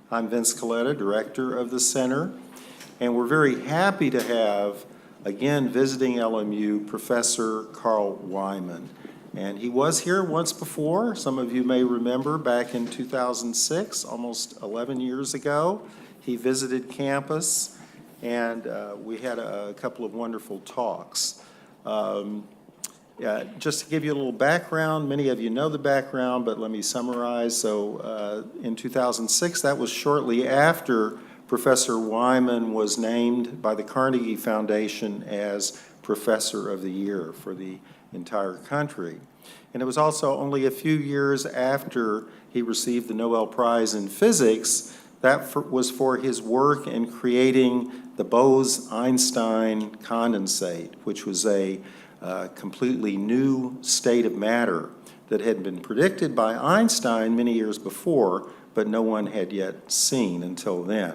I'm Vince Coletta, Director of the Center, and we're very happy to have, again, visiting LMU, Professor Carl Wieman. And he was here once before. Some of you may remember back in 2006, almost 11 years ago. He visited campus, and we had a couple of wonderful talks. Just to give you a little background, many of you know the background, but let me summarize. So in 2006, that was shortly after Professor Wieman was named by the Carnegie Foundation as Professor of the Year for the entire country. And it was also only a few years after he received the Nobel Prize in Physics. That was for his work in creating the Bose-Einstein condensate, which was a completely new state of matter that had been predicted by Einstein many years before, but no one had yet seen until then.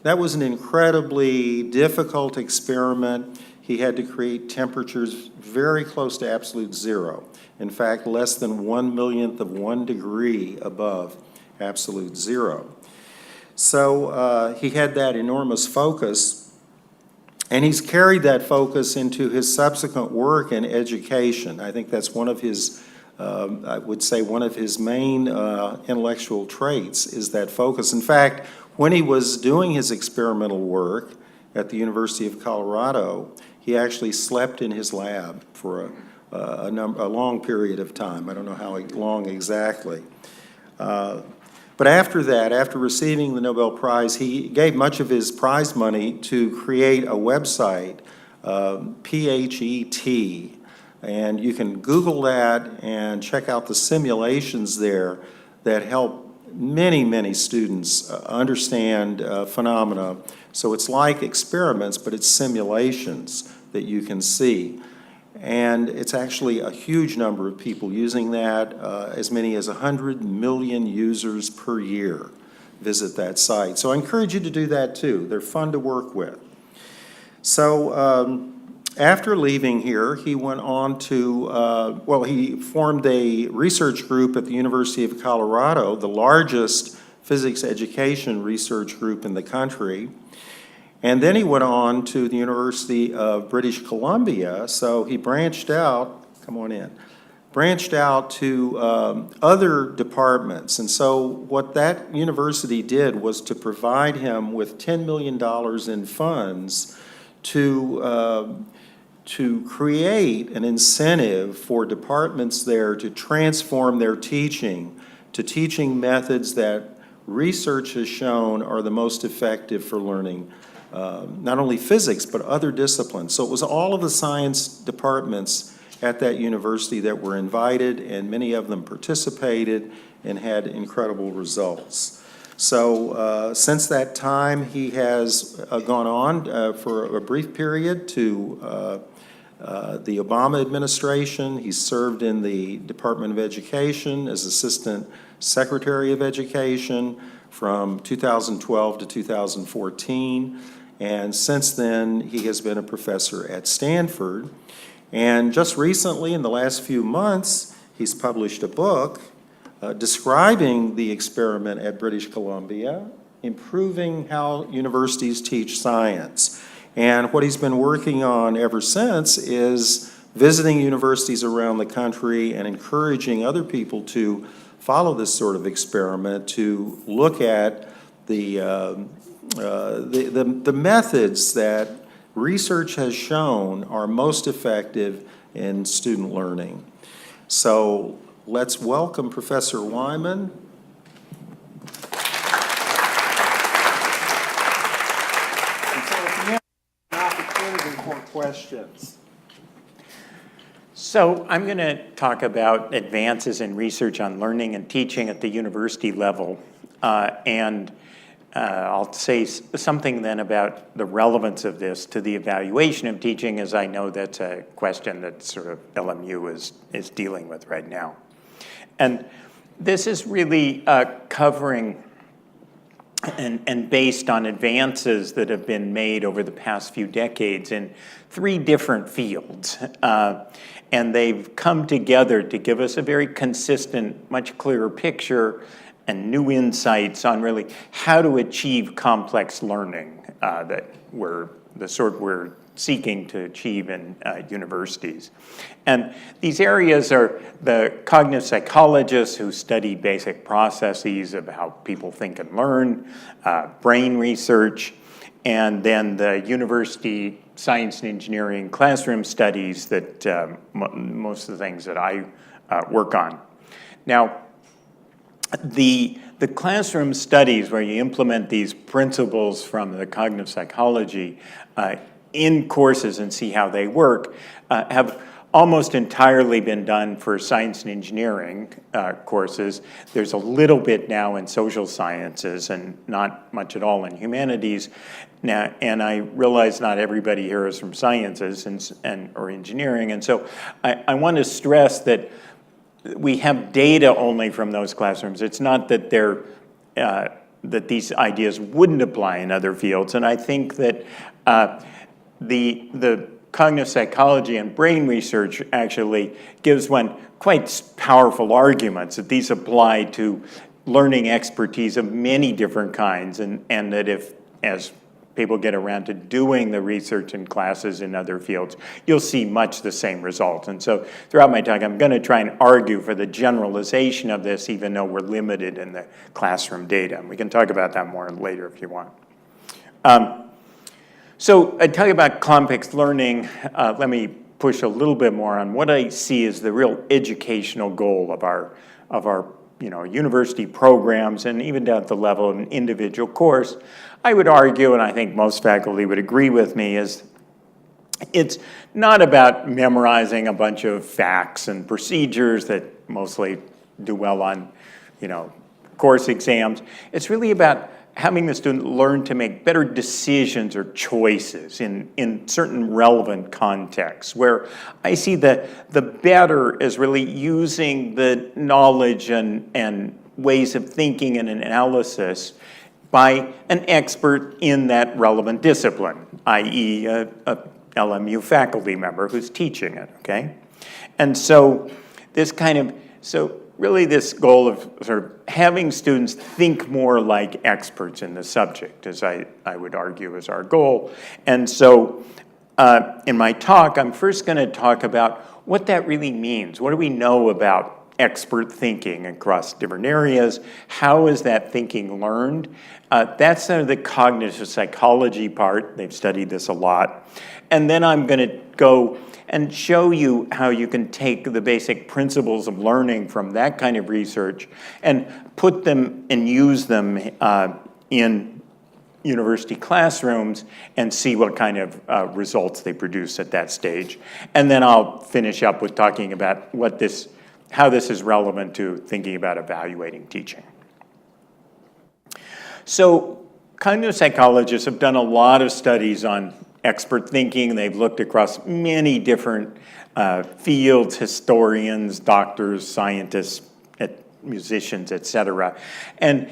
That was an incredibly difficult experiment. He had to create temperatures very close to absolute zero. In fact, less than 1/1,000,000th of 1 degree above absolute zero. So he had that enormous focus. And he's carried that focus into his subsequent work in education. I think that's one of his, I would say one of his main intellectual traits is that focus. In fact, when he was doing his experimental work at the University of Colorado, he actually slept in his lab for a long period of time. I don't know how long exactly. But after that, after receiving the Nobel Prize, he gave much of his prize money to create a website, PHET, and you can Google that and check out the simulations there that help many, many students understand phenomena. So it's like experiments, but it's simulations that you can see. And it's actually a huge number of people using that. As many as 100 million users per year visit that site. So I encourage you to do that too. They're fun to work with. So after leaving here, he went on to, he formed a research group at the University of Colorado, the largest physics education research group in the country. And then he went on to the University of British Columbia, so he branched out, branched out to other departments. And so what that university did was to provide him with $10 million in funds to create an incentive for departments there to transform their teaching to teaching methods that research has shown are the most effective for learning not only physics, but other disciplines. So it was all of the science departments at that university that were invited, and many of them participated and had incredible results. So since that time, he has gone on for a brief period to the Obama administration. He served in the Department of Education as Assistant Secretary of Education from 2012 to 2014. And since then, he has been a professor at Stanford. And just recently, in the last few months, he's published a book describing the experiment at British Columbia, improving how universities teach science. And what he's been working on ever since is visiting universities around the country and encouraging other people to follow this sort of experiment, to look at the methods that research has shown are most effective in student learning. So let's welcome Professor Wieman. And so at the end, an opportunity for questions. So I'm going to talk about advances in research on learning and teaching at the university level. I'll say something then about the relevance of this to the evaluation of teaching, as I know that's a question that sort of LMU is dealing with right now. And this is really covering and based on advances that have been made over the past few decades in 3 different fields. And they've come together to give us a very consistent, much clearer picture and new insights on really how to achieve complex learning that we're seeking to achieve in universities. And these areas are the cognitive psychologists who study basic processes of how people think and learn, brain research, and then the university science and engineering classroom studies that most of the things that I work on. Now, the classroom studies where you implement these principles from the cognitive psychology in courses and see how they work have almost entirely been done for science and engineering courses. There's a little bit now in social sciences and not much at all in humanities. Now, and I realize not everybody here is from sciences or engineering, and so I want to stress that we have data only from those classrooms. It's not that that these ideas wouldn't apply in other fields, and I think that the cognitive psychology and brain research actually gives one quite powerful arguments that these apply to learning expertise of many different kinds, and that as people get around to doing the research in classes in other fields, you'll see much the same result. And so throughout my talk, I'm going to try and argue for the generalization of this, even though we're limited in the classroom data. And we can talk about that more later if you want. So I tell you about complex learning. Let me push a little bit more on what I see as the real educational goal of our university programs, and even down at the level of an individual course. I would argue, and I think most faculty would agree with me, is it's not about memorizing a bunch of facts and procedures that mostly do well on, course exams. It's really about having the student learn to make better decisions or choices in certain relevant contexts, where I see the better is really using the knowledge and ways of thinking and analysis by an expert in that relevant discipline, i.e. a LMU faculty member who's teaching it, okay? And so really this goal of sort of having students think more like experts in the subject, as I would argue is our goal. And so in my talk, I'm first going to talk about what that really means. What do we know about expert thinking across different areas? How is that thinking learned? That's sort of the cognitive psychology part. They've studied this a lot. And then I'm going to go and show you how you can take the basic principles of learning from that kind of research and put them and use them in university classrooms and see what kind of results they produce at that stage. And then I'll finish up with talking about how this is relevant to thinking about evaluating teaching. So cognitive psychologists have done a lot of studies on expert thinking. They've looked across many different fields, historians, doctors, scientists, musicians, etc. And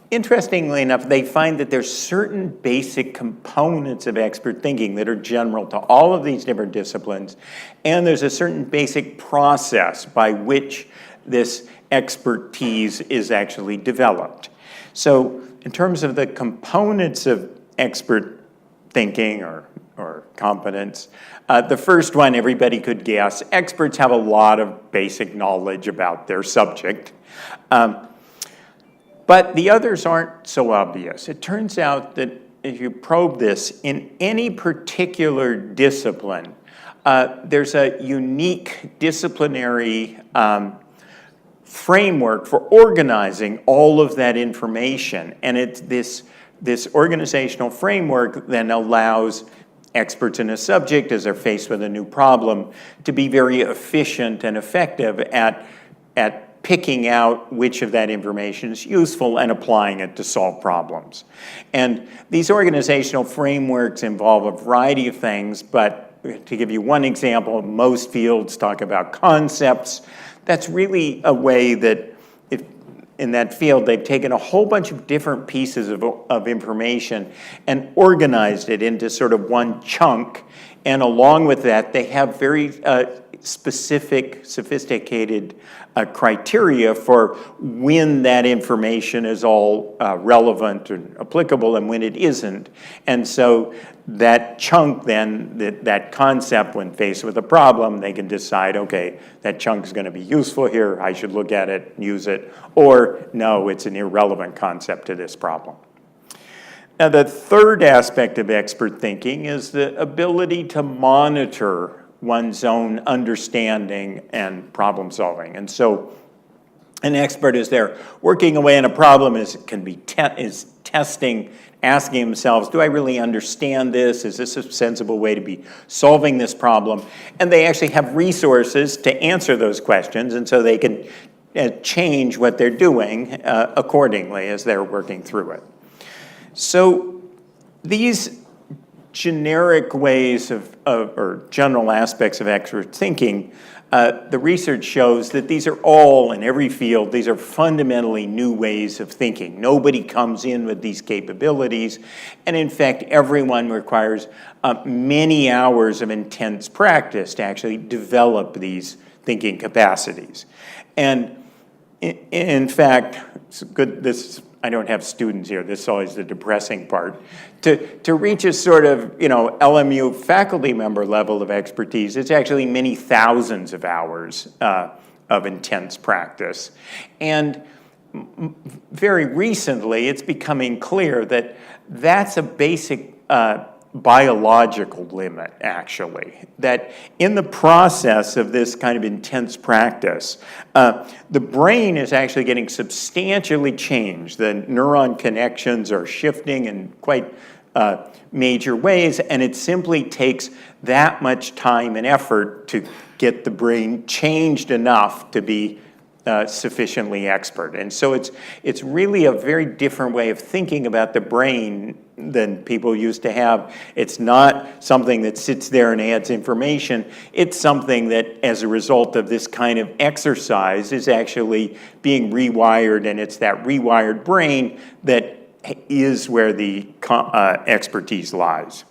interestingly enough, they find that there's certain basic components of expert thinking that are general to all of these different disciplines, and there's a certain basic process by which this expertise is actually developed. So in terms of the components of expert thinking or competence, the first one everybody could guess. Experts have a lot of basic knowledge about their subject. But the others aren't so obvious. It turns out that if you probe this, in any particular discipline, there's a unique disciplinary framework for organizing all of that information. And it's this organizational framework then allows experts in a subject, as they're faced with a new problem, to be very efficient and effective at picking out which of that information is useful and applying it to solve problems. And these organizational frameworks involve a variety of things, but to give you one example, most fields talk about concepts. That's really a way that in that field, they've taken a whole bunch of different pieces of information and organized it into sort of one chunk And along with that, they have very specific, sophisticated criteria for when that information is all relevant and applicable and when it isn't. And so that chunk then, that concept, when faced with a problem, they can decide, okay, that chunk is going to be useful here, I should look at it, use it, or no, it's an irrelevant concept to this problem. Now, the third aspect of expert thinking is the ability to monitor one's own understanding and problem solving. And so an expert is there working away on a problem, is testing, asking themselves, do I really understand this? Is this a sensible way to be solving this problem? And they actually have resources to answer those questions, and so they can change what they're doing accordingly as they're working through it. So these generic ways or general aspects of expert thinking, the research shows that these are all, in every field, these are fundamentally new ways of thinking. Nobody comes in with these capabilities, and in fact, everyone requires many hours of intense practice to actually develop these thinking capacities. And in fact, it's good, I don't have students here, this is always the depressing part. To reach a sort of, LMU faculty member level of expertise, it's actually many thousands of hours of intense practice. And very recently, it's becoming clear that that's a basic biological limit, actually. That in the process of this kind of intense practice, the brain is actually getting substantially changed. The neuron connections are shifting in quite major ways, and it simply takes that much time and effort to get the brain changed enough to be sufficiently expert. And so it's really a very different way of thinking about the brain than people used to have. It's not something that sits there and adds information. It's something that, as a result of this kind of exercise, is actually being rewired, and it's that rewired brain that is where the expertise lies.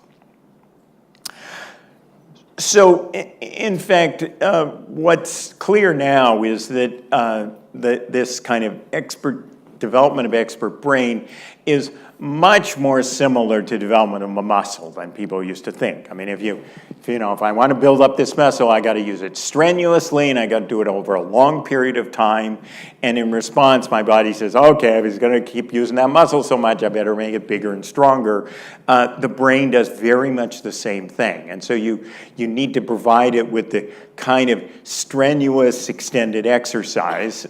So, in fact, what's clear now is that this kind of development of expert brain is much more similar to development of a muscle than people used to think. I mean, if I want to build up this muscle, I got to use it strenuously, and I got to do it over a long period of time. And in response, my body says, okay, if it's going to keep using that muscle so much, I better make it bigger and stronger. The brain does very much the same thing. And so you need to provide it with the kind of strenuous, extended exercise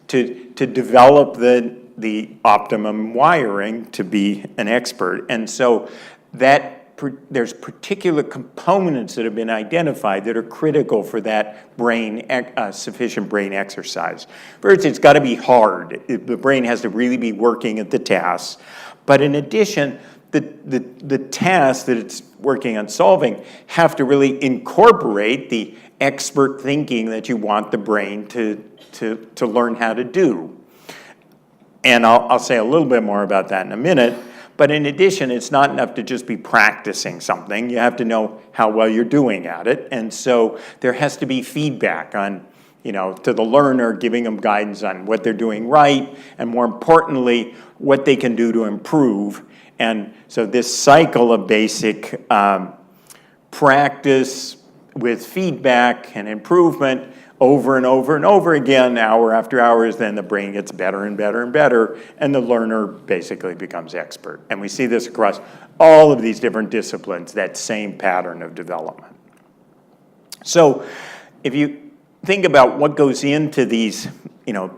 to develop the optimum wiring to be an expert. And so there's particular components that have been identified that are critical for that sufficient brain exercise. First, it's got to be hard. The brain has to really be working at the tasks. But in addition, the tasks that it's working on solving have to really incorporate the expert thinking that you want the brain to learn how to do. And I'll say a little bit more about that in a minute. But in addition, it's not enough to just be practicing something. You have to know how well you're doing at it. And so there has to be feedback on, to the learner, giving them guidance on what they're doing right, and more importantly, what they can do to improve. And so this cycle of basic practice with feedback and improvement over and over and over again, hour after hour, then the brain gets better and better and better, and the learner basically becomes expert. And we see this across all of these different disciplines, that same pattern of development. So if you think about what goes into these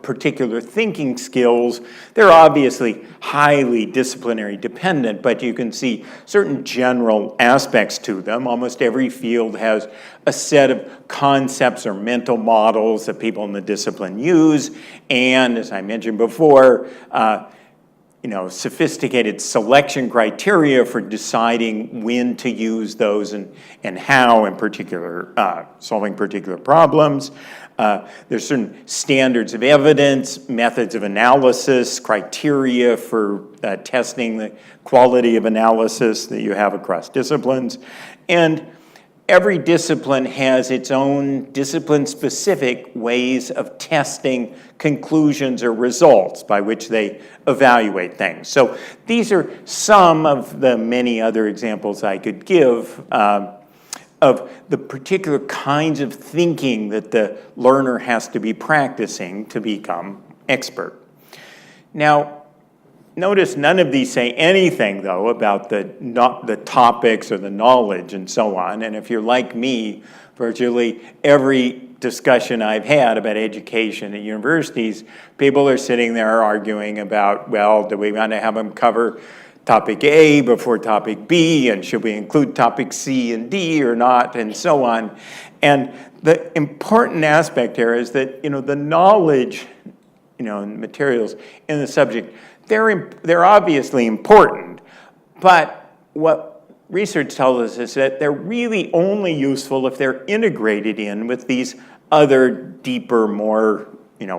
particular thinking skills, they're obviously highly disciplinary dependent, but you can see certain general aspects to them. Almost every field has a set of concepts or mental models that people in the discipline use, and as I mentioned before, sophisticated selection criteria for deciding when to use those and how, in particular, solving particular problems. There's certain standards of evidence, methods of analysis, criteria for testing the quality of analysis that you have across disciplines. And every discipline has its own discipline-specific ways of testing conclusions or results by which they evaluate things. So these are some of the many other examples I could give of the particular kinds of thinking that the learner has to be practicing to become expert. Now, notice none of these say anything, though, about the topics or the knowledge and so on. And if you're like me, virtually every discussion I've had about education at universities, people are sitting there arguing about, well, do we want to have them cover topic A before topic B, and should we include topic C and D or not, and so on. And the important aspect here is that, the knowledge, and materials in the subject, they're obviously important, but what research tells us is that they're really only useful if they're integrated in with these other deeper, more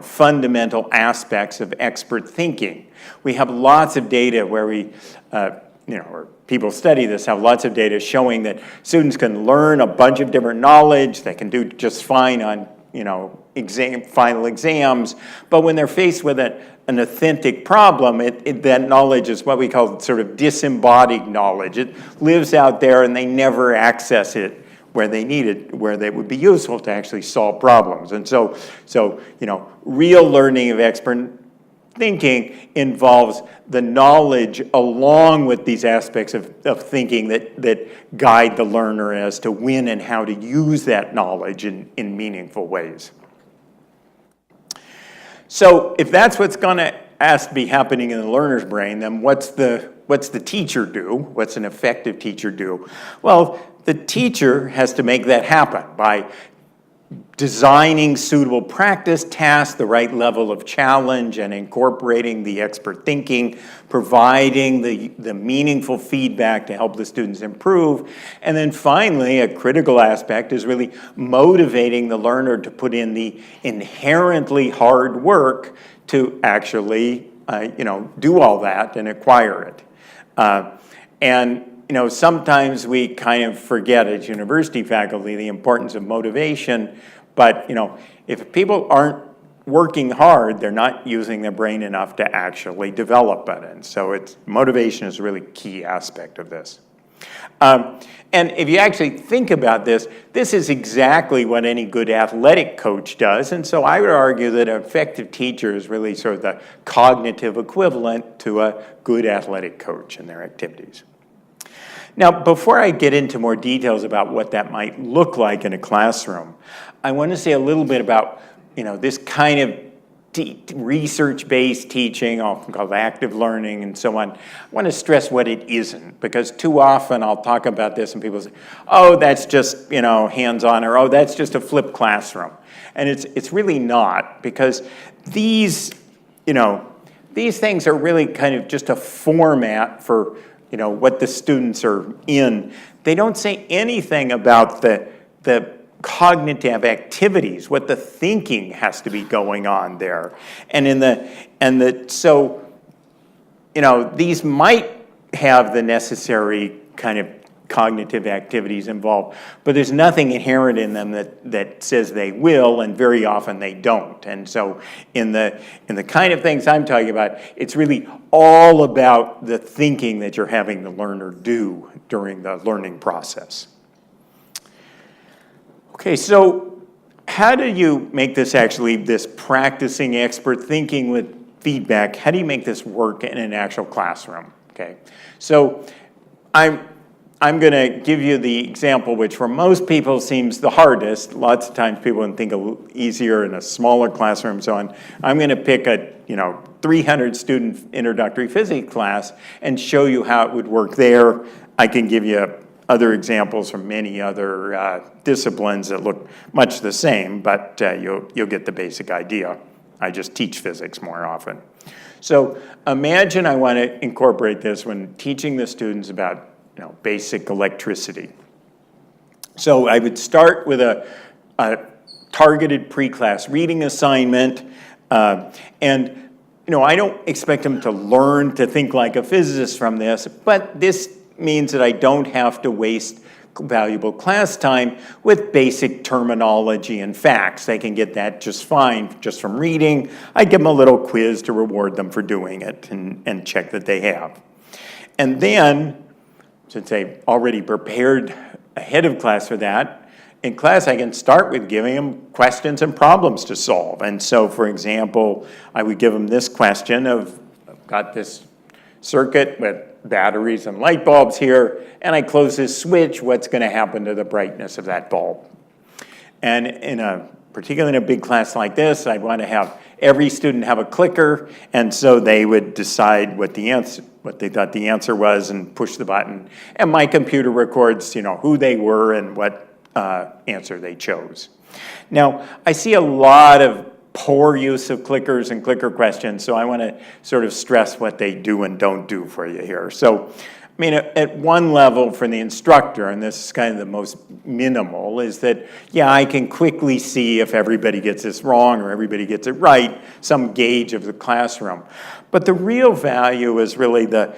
fundamental aspects of expert thinking. We have lots of data where or people study this, have lots of data showing that students can learn a bunch of different knowledge, they can do just fine on, final exams, but when they're faced with an authentic problem, that knowledge is what we call sort of disembodied knowledge. It lives out there and they never access it where they need it, where they would be useful to actually solve problems. And so real learning of expert thinking involves the knowledge along with these aspects of thinking that guide the learner as to when and how to use that knowledge in meaningful ways. So if that's what's going to be happening in the learner's brain, then what's the teacher do? What's an effective teacher do? Well, the teacher has to make that happen by designing suitable practice tasks, the right level of challenge, and incorporating the expert thinking, providing the meaningful feedback to help the students improve. And then finally, a critical aspect is really motivating the learner to put in the inherently hard work to actually do all that and acquire it. Sometimes we kind of forget as university faculty the importance of motivation, but if people aren't working hard, they're not using their brain enough to actually develop it. And so motivation is a really key aspect of this. And if you actually think about this is exactly what any good athletic coach does. And so I would argue that an effective teacher is really sort of the cognitive equivalent to a good athletic coach in their activities. Now, before I get into more details about what that might look like in a classroom, I want to say a little bit about, this kind of research-based teaching, often called active learning and so on. I want to stress what it isn't, because too often I'll talk about this and people say, oh, that's just, hands-on, or oh, that's just a flipped classroom. And it's really not, because these things are really kind of just a format for what the students are in. They don't say anything about the cognitive activities, what the thinking has to be going on there. So these might have the necessary kind of cognitive activities involved, but there's nothing inherent in them that says they will, and very often they don't. And so in the kind of things I'm talking about, it's really all about the thinking that you're having the learner do during the learning process. Okay, so how do you make this practicing expert thinking with feedback, how do you make this work in an actual classroom? Okay, so I'm going to give you the example which for most people seems the hardest. Lots of times people would think a little easier in a smaller classroom and so on. I'm going to pick a 300 student introductory physics class and show you how it would work there. I can give you other examples from many other disciplines that look much the same, but you'll get the basic idea. I just teach physics more often. So imagine I want to incorporate this when teaching the students about basic electricity. So I would start with a targeted pre-class reading assignment, and I don't expect them to learn to think like a physicist from this, but this means that I don't have to waste valuable class time with basic terminology and facts. They can get that just fine just from reading. I give them a little quiz to reward them for doing it and check that they have. And then, since they've already prepared ahead of class for that, in class I can start with giving them questions and problems to solve. And so, for example, I would give them this question of, I've got this circuit with batteries and light bulbs here, and I close this switch, what's going to happen to the brightness of that bulb? And particularly in a big class like this, I'd want to have every student have a clicker, and so they would decide what they thought the answer was and push the button. And my computer records, who they were and what answer they chose. Now, I see a lot of poor use of clickers and clicker questions, so I want to sort of stress what they do and don't do for you here. So, at one level for the instructor, and this is kind of the most minimal, is that, I can quickly see if everybody gets this wrong or everybody gets it right, some gauge of the classroom. But the real value is really the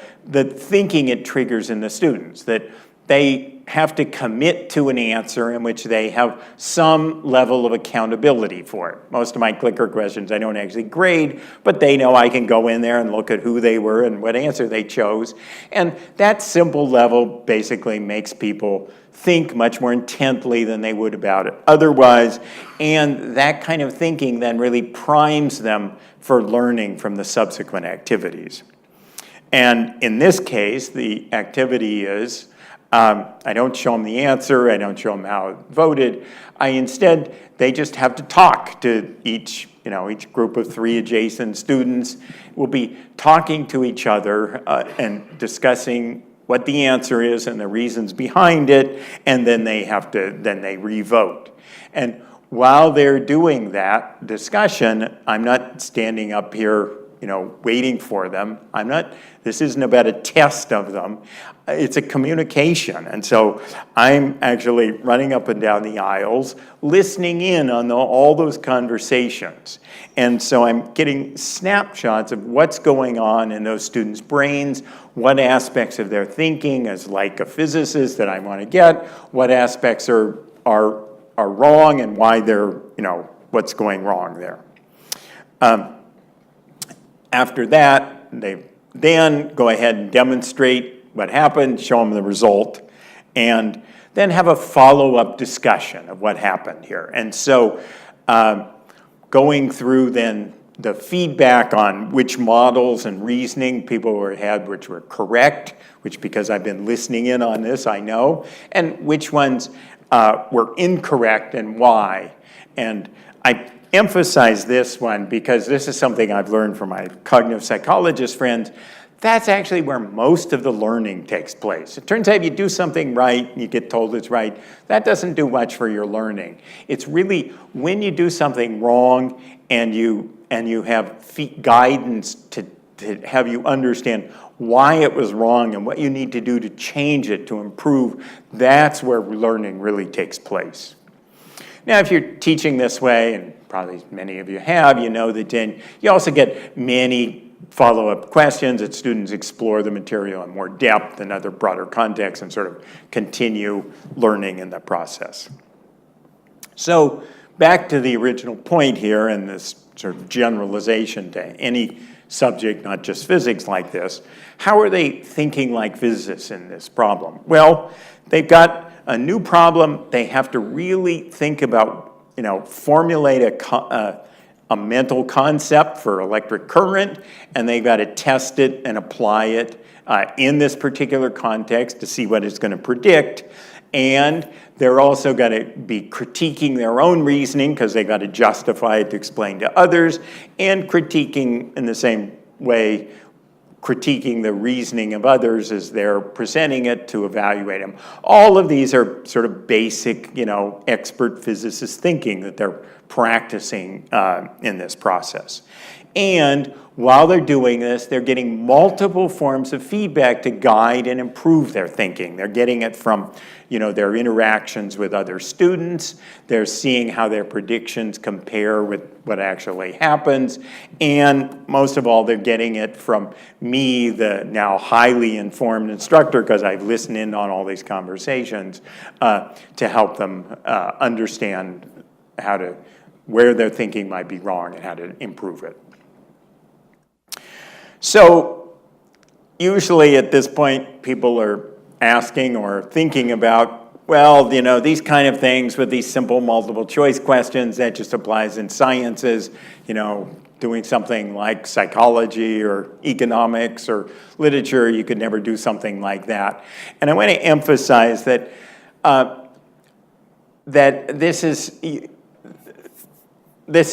thinking it triggers in the students, that they have to commit to an answer in which they have some level of accountability for it. Most of my clicker questions I don't actually grade, but they know I can go in there and look at who they were and what answer they chose. And that simple level basically makes people think much more intently than they would about it otherwise. And that kind of thinking then really primes them for learning from the subsequent activities. And in this case, the activity is, I don't show them the answer, I don't show them how it voted. Instead, they just have to talk to each group of 3 adjacent students. Will be talking to each other and discussing what the answer is and the reasons behind it, and then they re-vote. And while they're doing that discussion, I'm not standing up here waiting for them. This isn't about a test of them. It's a communication. And so I'm actually running up and down the aisles, listening in on all those conversations. And so I'm getting snapshots of what's going on in those students' brains, what aspects of their thinking as like a physicist that I want to get, what aspects are wrong and why they're, what's going wrong there. After that, they then go ahead and demonstrate what happened, show them the result, and then have a follow-up discussion of what happened here. And so going through then the feedback on which models and reasoning people had which were correct, which because I've been listening in on this, I know, and which ones were incorrect and why. And I emphasize this one because this is something I've learned from my cognitive psychologist friends. That's actually where most of the learning takes place. It turns out if you do something right and you get told it's right, that doesn't do much for your learning. It's really when you do something wrong and you have guidance to have you understand why it was wrong and what you need to do to change it, to improve, that's where learning really takes place. Now, if you're teaching this way, and probably many of you have, you know that then you also get many follow-up questions that students explore the material in more depth and other broader contexts and sort of continue learning in the process. So back to the original point here and this sort of generalization to any subject, not just physics like this. How are they thinking like physicists in this problem? Well, they've got a new problem. They have to really think about, formulate a mental concept for electric current, and they've got to test it and apply it in this particular context to see what it's going to predict. And they're also got to be critiquing their own reasoning because they've got to justify it to explain to others, and critiquing in the same way, critiquing the reasoning of others as they're presenting it to evaluate them. All of these are sort of basic, expert physicist thinking that they're practicing in this process. And while they're doing this, they're getting multiple forms of feedback to guide and improve their thinking. They're getting it from, their interactions with other students. They're seeing how their predictions compare with what actually happens. And most of all, they're getting it from me, the now highly informed instructor, because I've listened in on all these conversations, to help them understand where their thinking might be wrong and how to improve it. So usually at this point, people are asking or thinking about, well, these kind of things with these simple multiple choice questions, that just applies in sciences, doing something like psychology or economics or literature, you could never do something like that. And I want to emphasize that this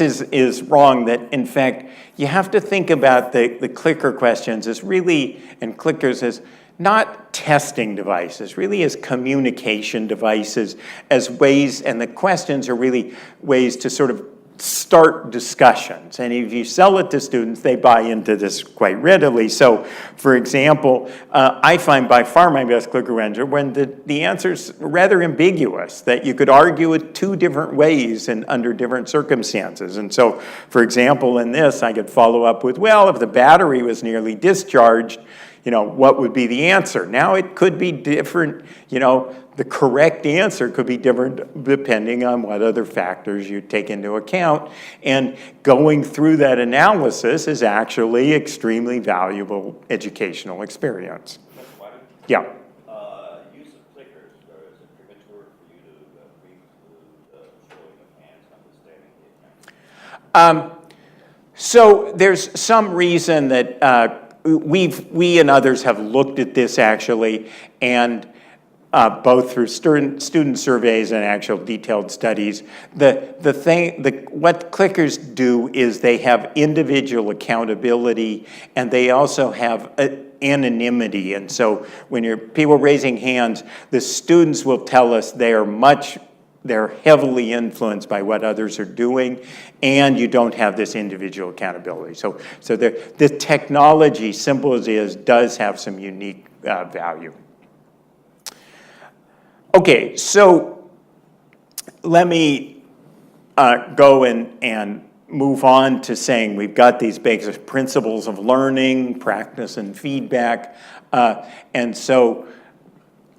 is wrong, that in fact, you have to think about the clicker questions as really, and clickers as not testing devices, really as communication devices, as ways, and the questions are really ways to sort of start discussions. And if you sell it to students, they buy into this quite readily. So, for example, I find by far my best clicker answer when the answer's rather ambiguous, that you could argue it two different ways and under different circumstances. And so, for example, in this, I could follow up with, well, if the battery was nearly discharged, what would be the answer? Now it could be different, the correct answer could be different depending on what other factors you take into account. And going through that analysis is actually extremely valuable educational experience. Yeah. Use of clickers, or is it premature for you to preclude showing of hands understanding the account? So there's some reason that we and others have looked at this actually, and both through student surveys and actual detailed studies. What clickers do is they have individual accountability, and they also have anonymity. And so when people raising hands, the students will tell us they're heavily influenced by what others are doing, and you don't have this individual accountability. So the technology, simple as it is, does have some unique value. Okay, so let me go and move on to saying we've got these basic principles of learning, practice, and feedback. And so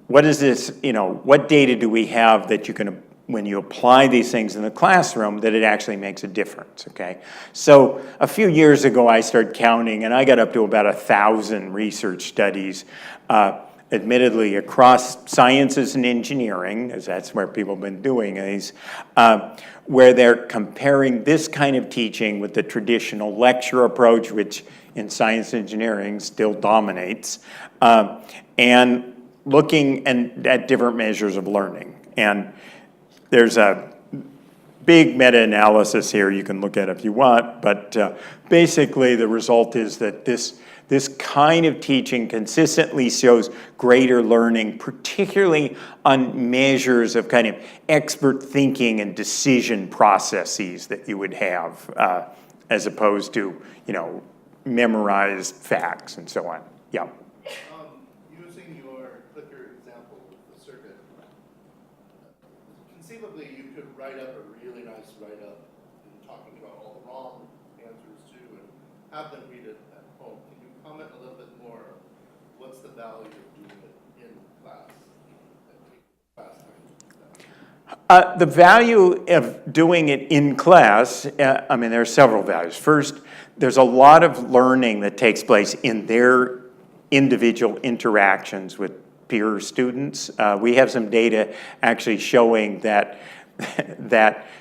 what is this, what data do we have that you can, when you apply these things in the classroom, that it actually makes a difference, okay? So a few years ago, I started counting, and I got up to about 1,000 research studies, admittedly across sciences and engineering, as that's where people have been doing these, where they're comparing this kind of teaching with the traditional lecture approach, which in science and engineering still dominates, and looking at different measures of learning. And there's a big meta-analysis here you can look at if you want, but basically the result is that this kind of teaching consistently shows greater learning, particularly on measures of kind of expert thinking and decision processes that you would have, as opposed to, memorized facts and so on. Yeah. Using your clicker example with the circuit, conceivably you could write up a really nice write-up and talking about all the wrong answers too, and have them read it at home. Can you comment a little bit more? What's the value of doing it in class? The value of doing it in class, there are several values. First, there's a lot of learning that takes place in their individual interactions with peer students. We have some data actually showing that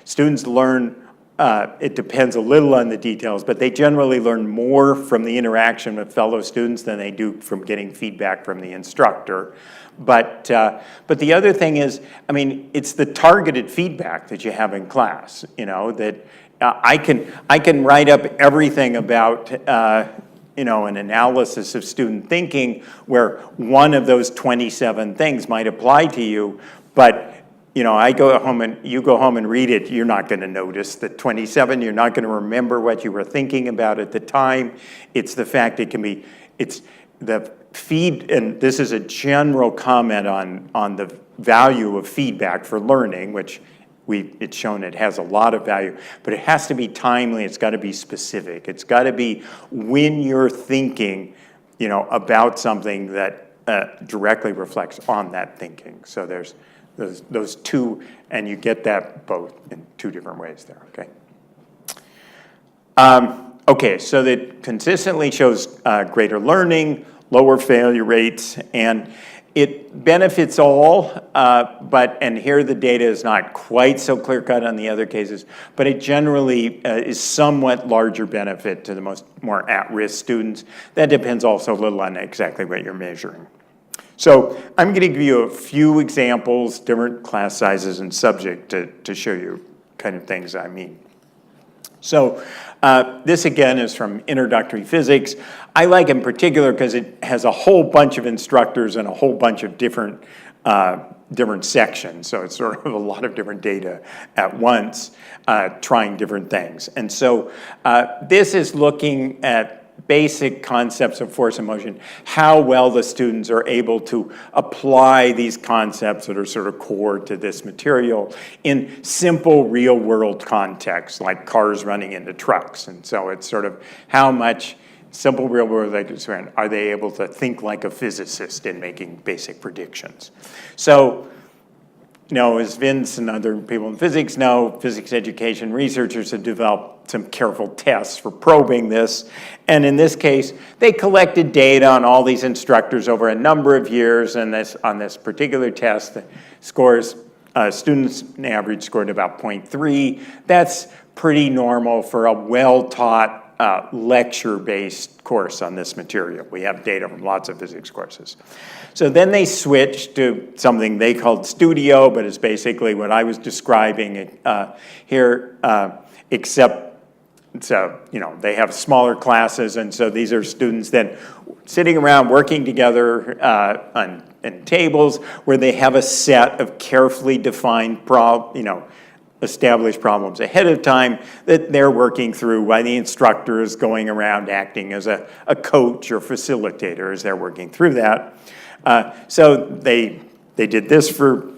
students learn, it depends a little on the details, but they generally learn more from the interaction with fellow students than they do from getting feedback from the instructor. But the other thing is, it's the targeted feedback that you have in class, that I can write up everything about, an analysis of student thinking where one of those 27 things might apply to you, but I go home and you go home and read it, you're not going to notice the 27. You're not going to remember what you were thinking about at the time. It's the fact it's the feed, and this is a general comment on the value of feedback for learning, which it's shown it has a lot of value, but it has to be timely. It's got to be specific. It's got to be when you're thinking, about something that directly reflects on that thinking. So there's those two, and you get that both in two different ways there, okay? Okay, so that consistently shows greater learning, lower failure rates, and it benefits all, and here the data is not quite so clear-cut on the other cases, but it generally is somewhat larger benefit to the more at-risk students. That depends also a little on exactly what you're measuring. So I'm going to give you a few examples, different class sizes and subject to show you kind of things I mean. So this again is from introductory physics. I like in particular because it has a whole bunch of instructors and a whole bunch of different sections. So it's sort of a lot of different data at once, trying different things. And so this is looking at basic concepts of force and motion, how well the students are able to apply these concepts that are sort of core to this material in simple real-world contexts, like cars running into trucks. And so it's sort of how much simple real-world are they able to think like a physicist in making basic predictions. So, as Vince and other people in physics know, physics education researchers have developed some careful tests for probing this. And in this case, they collected data on all these instructors over a number of years. And on this particular test, the scores, students on average scored about 0.3. That's pretty normal for a well-taught lecture-based course on this material. We have data from lots of physics courses. So then they switched to something they called Studio, but it's basically what I was describing here, except so, they have smaller classes, and so these are students then sitting around working together in tables where they have a set of carefully defined established problems ahead of time that they're working through while the instructor is going around acting as a coach or facilitator as they're working through that. So they did this for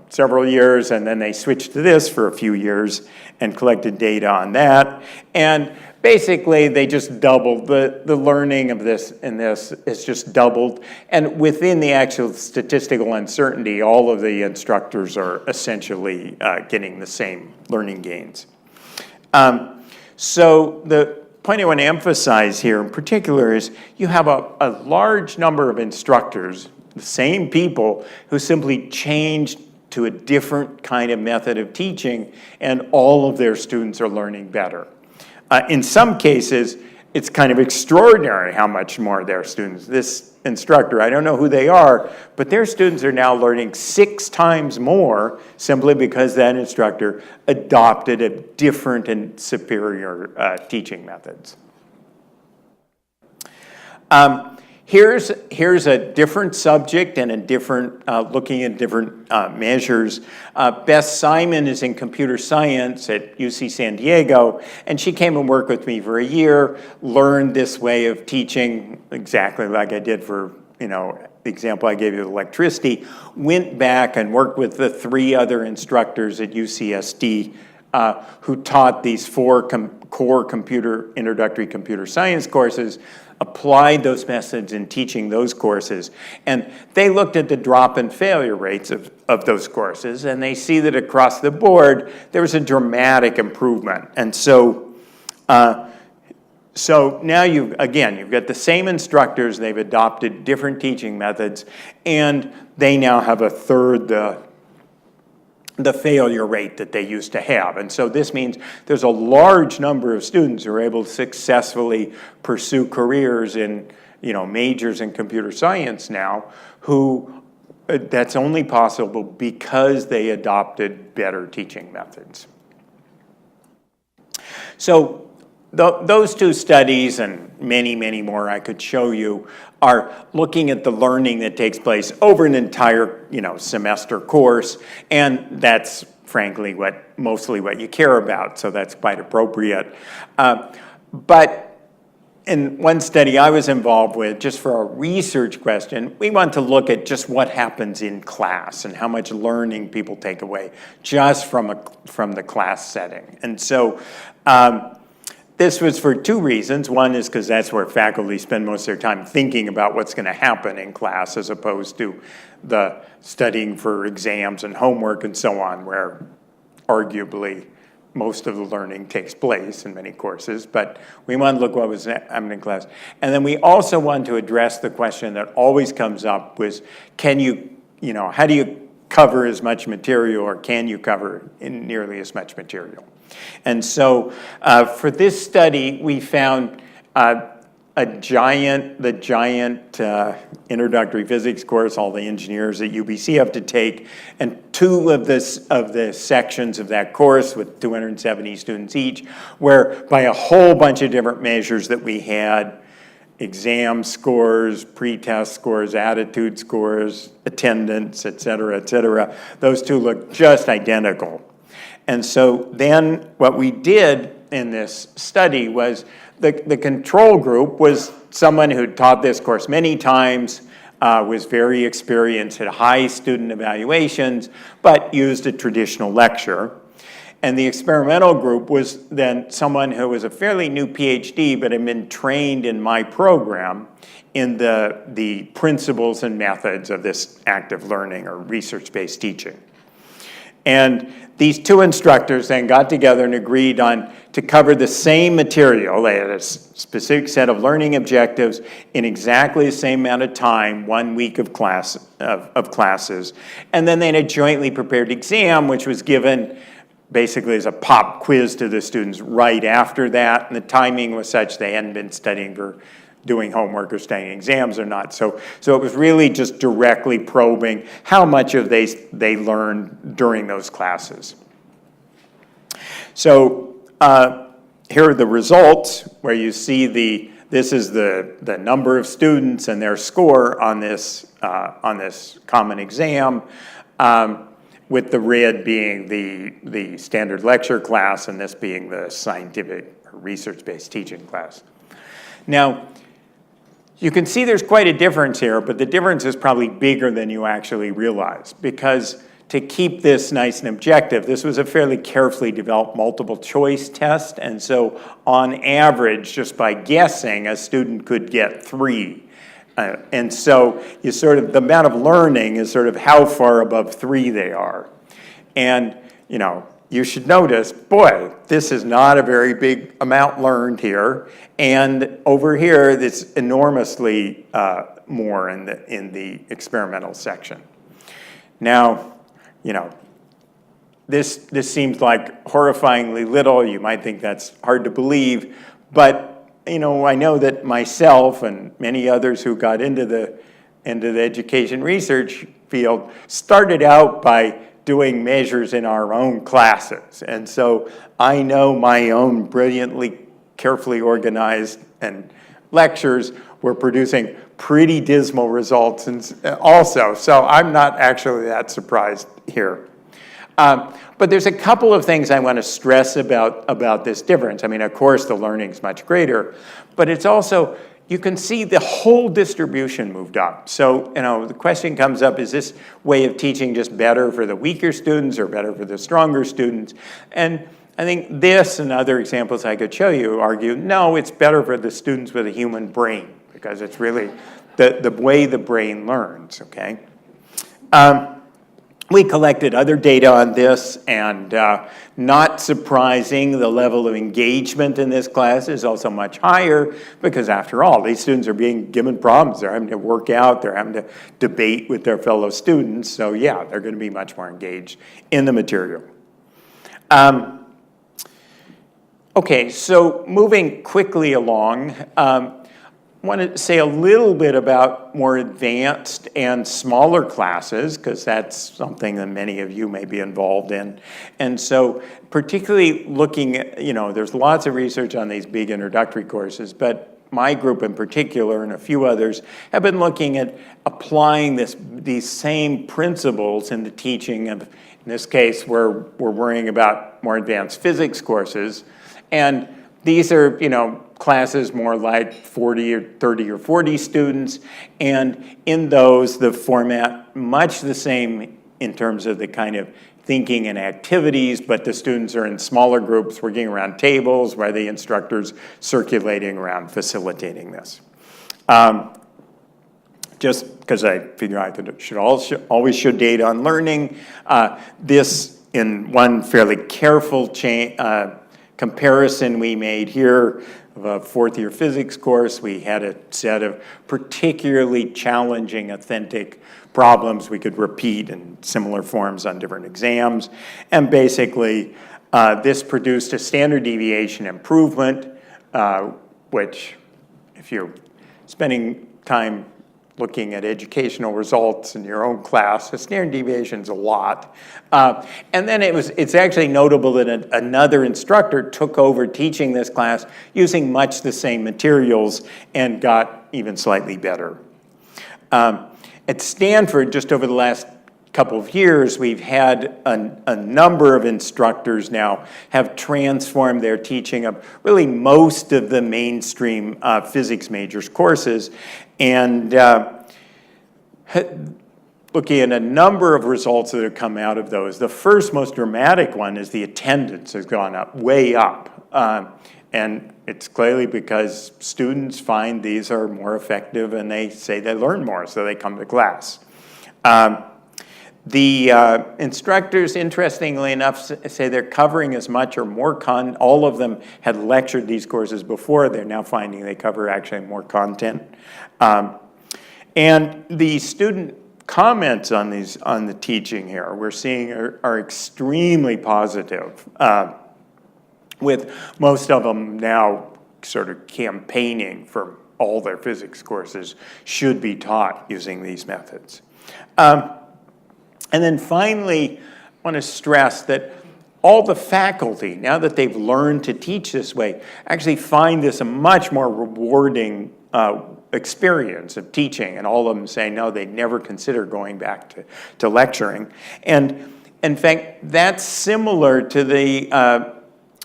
several years, and then they switched to this for a few years and collected data on that. And basically, they just doubled the learning of this, and this is just doubled. And within the actual statistical uncertainty, all of the instructors are essentially getting the same learning gains. So the point I want to emphasize here in particular is you have a large number of instructors, the same people, who simply changed to a different kind of method of teaching, and all of their students are learning better. In some cases, it's kind of extraordinary how much more their students, this instructor, I don't know who they are, but their students are now learning 6 times more simply because that instructor adopted a different and superior teaching methods. Here's a different subject and a different, looking at different measures. Beth Simon is in computer science at UC San Diego, and she came and worked with me for a year, learned this way of teaching exactly like I did for, the example I gave you of electricity, went back and worked with the 3 other instructors at UCSD who taught these 4 core introductory computer science courses, applied those methods in teaching those courses, and they looked at the drop and failure rates of those courses, and they see that across the board there was a dramatic improvement. And so now you've got the same instructors, they've adopted different teaching methods, and they now have a third the failure rate that they used to have. And so this means there's a large number of students who are able to successfully pursue careers in, majors in computer science now, who that's only possible because they adopted better teaching methods. So those two studies and many, many more I could show you are looking at the learning that takes place over an entire, semester course, and that's frankly mostly what you care about, so that's quite appropriate. But in one study I was involved with, just for a research question, we want to look at just what happens in class and how much learning people take away just from the class setting. And so this was for two reasons. One is because that's where faculty spend most of their time thinking about what's going to happen in class, as opposed to the studying for exams and homework and so on, where arguably most of the learning takes place in many courses. But we want to look what was happening in class. And then we also want to address the question that always comes up was, how do you cover as much material, or can you cover in nearly as much material? And so for this study, we found the giant introductory physics course all the engineers at UBC have to take, and two of the sections of that course with 270 students each, where by a whole bunch of different measures that we had, exam scores, pre-test scores, attitude scores, attendance, et cetera, those two look just identical. And so then what we did in this study was the control group was someone who taught this course many times, was very experienced, had high student evaluations, but used a traditional lecture. And the experimental group was then someone who was a fairly new PhD, but had been trained in my program in the principles and methods of this active learning or research-based teaching. And these two instructors then got together and agreed on to cover the same material. They had a specific set of learning objectives in exactly the same amount of time, 1 week of classes. And then they had a jointly prepared exam, which was given basically as a pop quiz to the students right after that. And the timing was such they hadn't been studying for doing homework or studying exams or not. So it was really just directly probing how much of they learned during those classes. So here are the results, where you see this is the number of students and their score on this common exam, with the red being the standard lecture class and this being the scientific or research-based teaching class. Now, you can see there's quite a difference here, but the difference is probably bigger than you actually realize, because to keep this nice and objective, this was a fairly carefully developed multiple choice test, and so on average, just by guessing, a student could get 3. And so the amount of learning is sort of how far above 3 they are. And, you should notice, boy, this is not a very big amount learned here. And over here, it's enormously more in the experimental section. Now, this seems like horrifyingly little. You might think that's hard to believe, but I know that myself and many others who got into the education research field started out by doing measures in our own classes. And so I know my own brilliantly, carefully organized and lectures were producing pretty dismal results also. So I'm not actually that surprised here. But there's a couple of things I want to stress about this difference. I mean, of course, the learning is much greater, but it's also, you can see the whole distribution moved up. So, the question comes up, is this way of teaching just better for the weaker students or better for the stronger students? And I think this and other examples I could show you argue, no, it's better for the students with a human brain, because it's really the way the brain learns, okay? We collected other data on this, and not surprising, the level of engagement in this class is also much higher, because after all, these students are being given problems. They're having to work out, they're having to debate with their fellow students, so yeah, they're going to be much more engaged in the material. Okay, so moving quickly along, want to say a little bit about more advanced and smaller classes, because that's something that many of you may be involved in. And so particularly looking at, there's lots of research on these big introductory courses, but my group in particular and a few others have been looking at applying these same principles in the teaching of, in this case, we're worrying about more advanced physics courses. And these are, classes more like 40 or 30 or 40 students. And in those, the format much the same in terms of the kind of thinking and activities, but the students are in smaller groups working around tables while the instructor's circulating around facilitating this. Just because I figure I should always show data on learning, this in one fairly careful comparison we made here of a fourth-year physics course. We had a set of particularly challenging, authentic problems we could repeat in similar forms on different exams. And basically, this produced a standard deviation improvement, which, if you're spending time looking at educational results in your own class, the standard deviation's a lot. And then it's actually notable that another instructor took over teaching this class using much the same materials and got even slightly better. At Stanford, just over the last couple of years, we've had a number of instructors now have transformed their teaching of really most of the mainstream physics majors courses. And looking at a number of results that have come out of those, the first most dramatic one is the attendance has gone up, way up. And it's clearly because students find these are more effective and they say they learn more, so they come to class. The instructors, interestingly enough, say they're covering as much or more all of them had lectured these courses before. They're now finding they cover actually more content. And the student comments on the teaching here we're seeing are extremely positive, with most of them now sort of campaigning for all their physics courses should be taught using these methods. And then finally, I want to stress that all the faculty, now that they've learned to teach this way, actually find this a much more rewarding experience of teaching, and all of them say no, they'd never consider going back to lecturing. And in fact, that's similar to the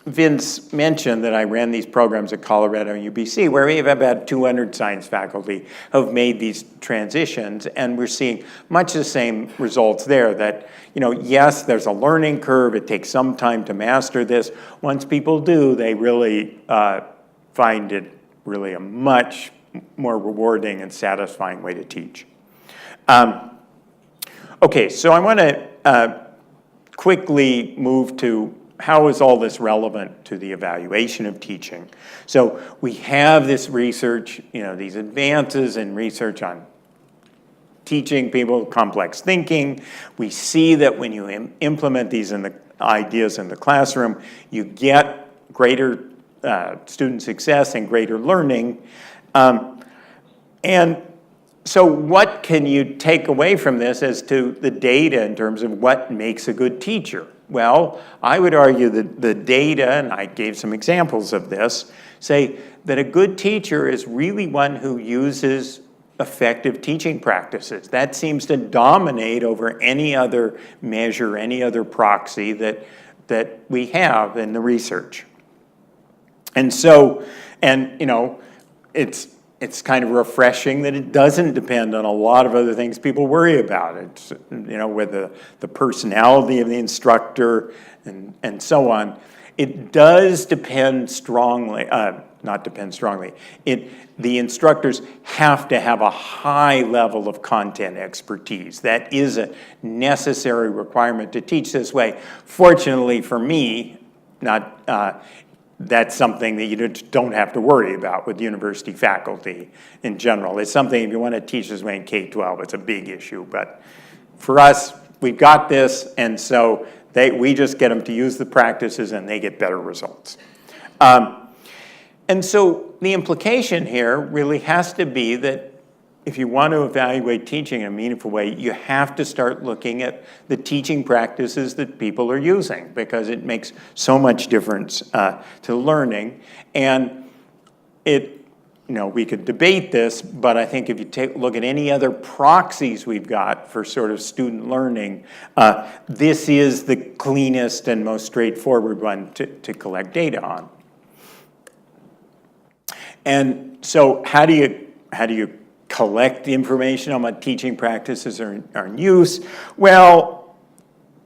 Vince mentioned that I ran these programs at Colorado and UBC, where we have about 200 science faculty who have made these transitions, and we're seeing much the same results there, that, yes, there's a learning curve, it takes some time to master this. Once people do, they really find it really a much more rewarding and satisfying way to teach. Okay, so I want to quickly move to how is all this relevant to the evaluation of teaching? So we have this research, these advances in research on teaching people complex thinking. We see that when you implement these ideas in the classroom, you get greater student success and greater learning. And so what can you take away from this as to the data in terms of what makes a good teacher? Well, I would argue that the data, and I gave some examples of this, say that a good teacher is really one who uses effective teaching practices. That seems to dominate over any other measure, any other proxy that we have in the research. And so, it's kind of refreshing that it doesn't depend on a lot of other things people worry about. It's, with the personality of the instructor and so on. It does depend strongly, not depend strongly. The instructors have to have a high level of content expertise. That is a necessary requirement to teach this way. Fortunately for me, that's something that you don't have to worry about with university faculty in general. It's something, if you want to teach this way in K-12, it's a big issue. But for us, we've got this, and so we just get them to use the practices, and they get better results. And And so the implication here really has to be that if you want to evaluate teaching in a meaningful way, you have to start looking at the teaching practices that people are using, because it makes so much difference to learning. And we could debate this, but I think if you take a look at any other proxies we've got for sort of student learning, this is the cleanest and most straightforward one to collect data on. And so how do you collect the information on what teaching practices are in use? Well,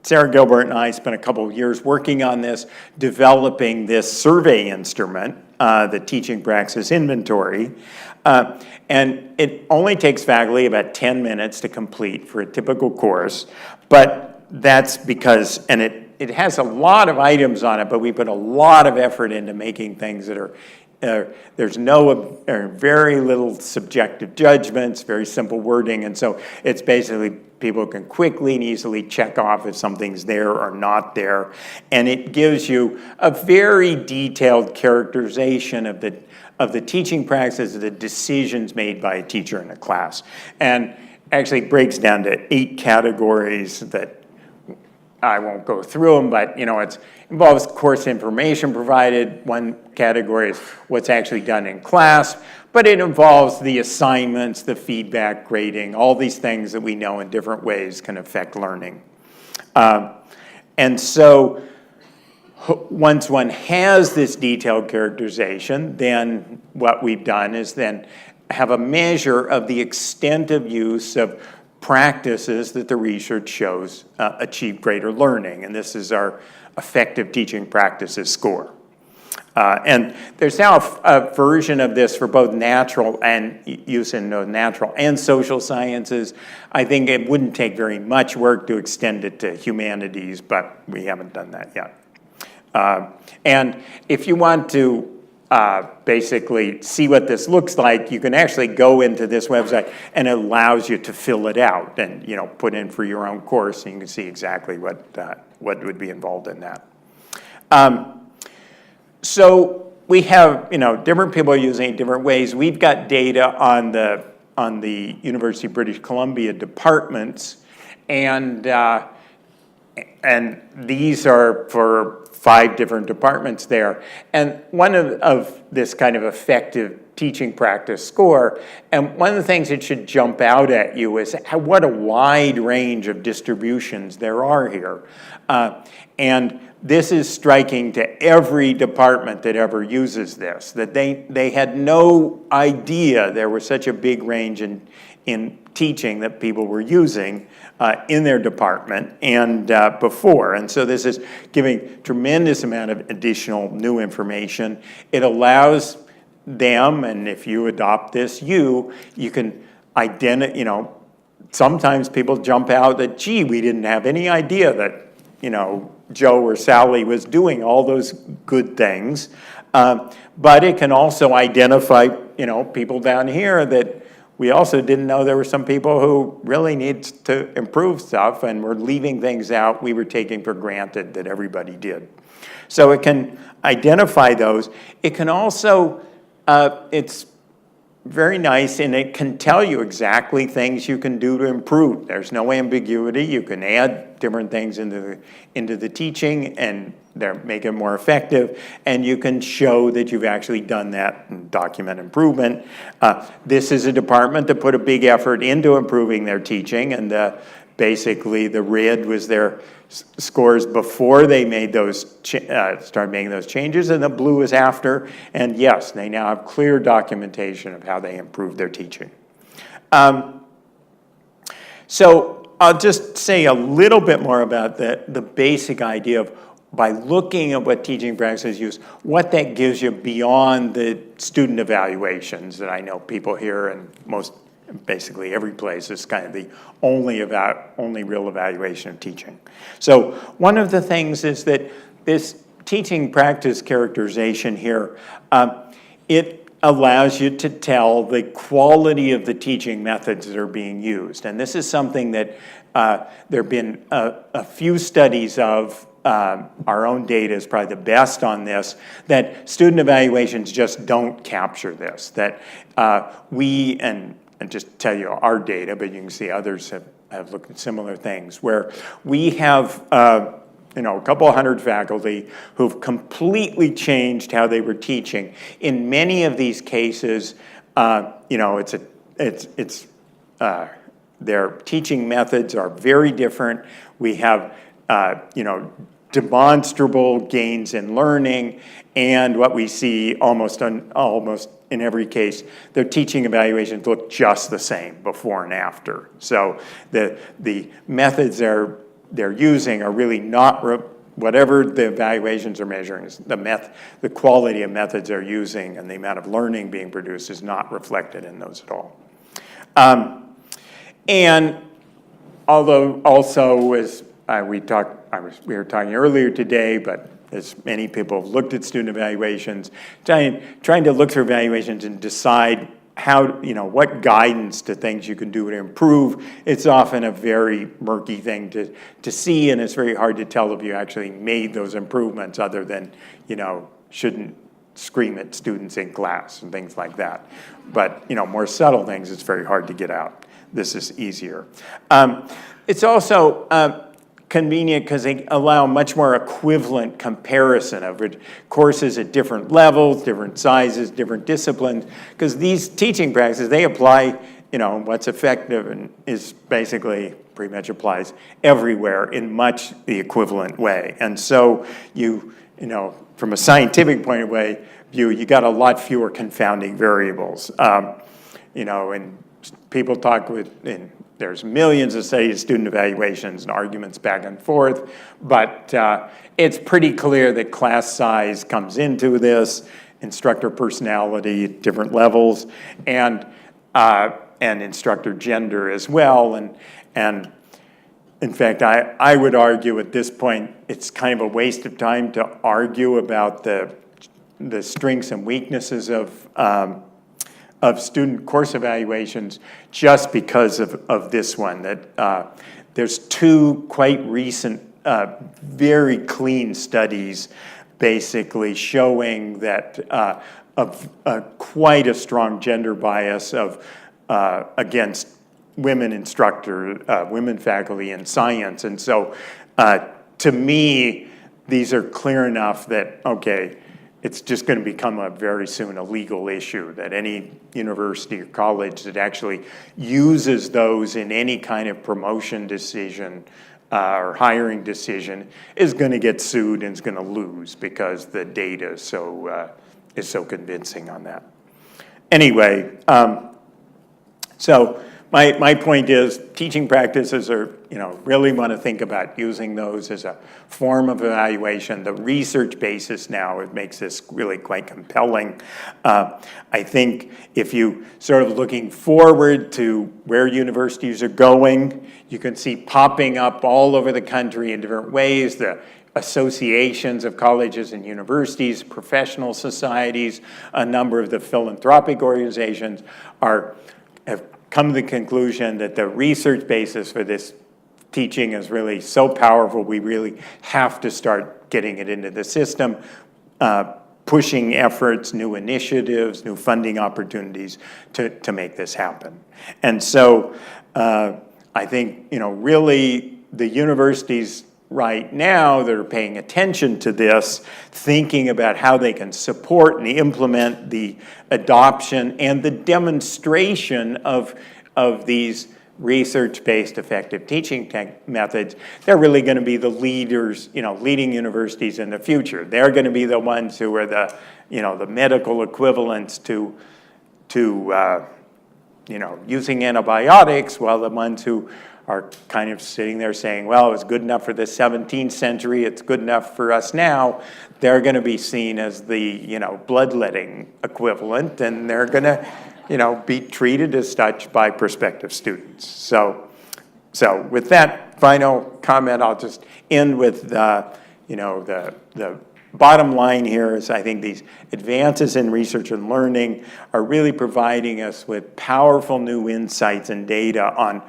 Sarah Gilbert and I spent a couple of years working on this, developing this survey instrument, the Teaching Praxis Inventory. And it only takes faculty about 10 minutes to complete for a typical course, but that's because, and it has a lot of items on it, but we put a lot of effort into making things that are there's very little subjective judgments, very simple wording, and so it's basically people can quickly and easily check off if something's there or not there, and it gives you a very detailed characterization of the teaching practices, the decisions made by a teacher in a class, and actually breaks down to 8 categories that I won't go through them, but it involves course information provided. One category is what's actually done in class, but it involves the assignments, the feedback, grading, all these things that we know in different ways can affect learning. And so once one has this detailed characterization, then what we've done is then have a measure of the extent of use of practices that the research shows achieve greater learning. And this is our effective teaching practices score. And there's now a version of this for both natural and use in natural and social sciences. I think it wouldn't take very much work to extend it to humanities, but we haven't done that yet. And if you want to basically see what this looks like, you can actually go into this website and it allows you to fill it out and put in for your own course, and you can see exactly what would be involved in that. So we have different people using it in different ways. We've got data on the University of British Columbia departments, and these are for 5 different departments there. And one of this kind of effective teaching practice score, and one of the things that should jump out at you is what a wide range of distributions there are here. And this is striking to every department that ever uses this, that they had no idea there was such a big range in teaching that people were using in their department and before. And so this is giving tremendous amount of additional new information. It allows them, and if you adopt this, you can identify, sometimes people jump out that, gee, we didn't have any idea that, Joe or Sally was doing all those good things. But it can also identify, people down here that we also didn't know there were some people who really need to improve stuff and were leaving things out we were taking for granted that everybody did. So it can identify those. It can also, it's very nice, and it can tell you exactly things you can do to improve. There's no ambiguity. You can add different things into the teaching and make it more effective, and you can show that you've actually done that and document improvement. This is a department that put a big effort into improving their teaching, and basically the red was their scores before they made those started making those changes, and the blue is after. And yes, they now have clear documentation of how they improved their teaching. So I'll just say a little bit more about the basic idea of, by looking at what teaching practices use, what that gives you beyond the student evaluations that I know people here and basically every place is kind of the only real evaluation of teaching. So one of the things is that this teaching practice characterization here, it allows you to tell the quality of the teaching methods that are being used. And this is something that there have been a few studies of our own data is probably the best on this, that student evaluations just don't capture this. That we, and just tell you our data, but you can see others have looked at similar things, where we have a couple of hundred faculty who've completely changed how they were teaching. In many of these cases, their teaching methods are very different. We have, demonstrable gains in learning, and what we see almost in every case, their teaching evaluations look just the same before and after. So the methods they're using are really not whatever the evaluations are measuring. The quality of methods they're using and the amount of learning being produced is not reflected in those at all. And although also, as we were talking earlier today, but as many people have looked at student evaluations, trying to look through evaluations and decide how, what guidance to things you can do to improve, it's often a very murky thing to see, and it's very hard to tell if you actually made those improvements other than, shouldn't scream at students in class and things like that. But, more subtle things, it's very hard to get out. This is easier. It's also convenient because they allow much more equivalent comparison of courses at different levels, different sizes, different disciplines, because these teaching practices, they apply, what's effective and is basically pretty much applies everywhere in much the equivalent way. And so from a scientific point of view, you got a lot fewer confounding variables. And people talk there's millions of studies, student evaluations, and arguments back and forth, but it's pretty clear that class size comes into this, instructor personality at different levels, and instructor gender as well. And in fact, I would argue at this point, it's kind of a waste of time to argue about the strengths and weaknesses of student course evaluations just because of this one, that there's two quite recent, very clean studies basically showing that of quite a strong gender bias against women women faculty in science. And so to me, these are clear enough that, okay, it's just going to become very soon a legal issue, that any university or college that actually uses those in any kind of promotion decision or hiring decision is going to get sued and is going to lose because the data is so convincing on that. Anyway, so my point is teaching practices are, really want to think about using those as a form of evaluation. The research basis now, it makes this really quite compelling. I think if you sort of looking forward to where universities are going, you can see popping up all over the country in different ways, the associations of colleges and universities, professional societies, a number of the philanthropic organizations have come to the conclusion that the research basis for this teaching is really so powerful, we really have to start getting it into the system, pushing efforts, new initiatives, new funding opportunities to make this happen. And so I think, really the universities right now that are paying attention to this, thinking about how they can support and implement the adoption and the demonstration of these research-based effective teaching methods, they're really going to be the leaders, leading universities in the future. They're going to be the ones who are the medical equivalents to using antibiotics, while the ones who are kind of sitting there saying, well, it was good enough for the 17th century, it's good enough for us now, they're going to be seen as the, bloodletting equivalent, and they're going to, be treated as such by prospective students. So with that final comment, I'll just end with, the bottom line here is I think these advances in research and learning are really providing us with powerful new insights and data on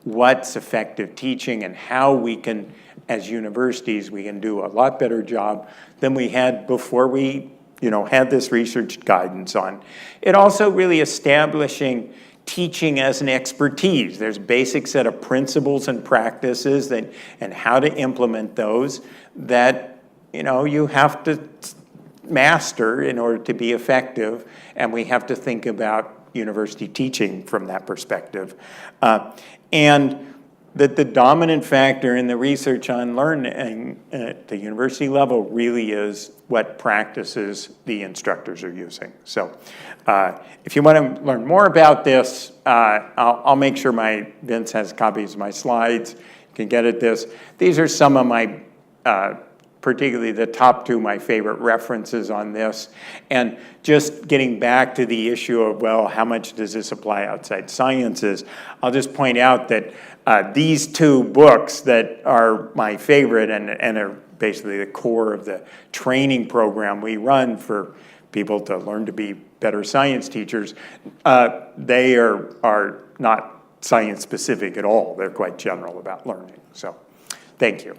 what's effective teaching and how we can as universities, we can do a lot better job than we had before we, had this research guidance on. It also really establishing teaching as an expertise. There's a basic set of principles and practices and how to implement those that, you have to master in order to be effective, and we have to think about university teaching from that perspective. And that the dominant factor in the research on learning at the university level really is what practices the instructors are using. So if you want to learn more about this, I'll make sure Vince has copies of my slides. You can get at this. These are some of my, particularly the top two, my favorite references on this. And just getting back to the issue of, well, how much does this apply outside sciences? I'll just point out that these two books that are my favorite and are basically the core of the training program we run for people to learn to be better science teachers, they are not science specific at all. They're quite general about learning. So thank you.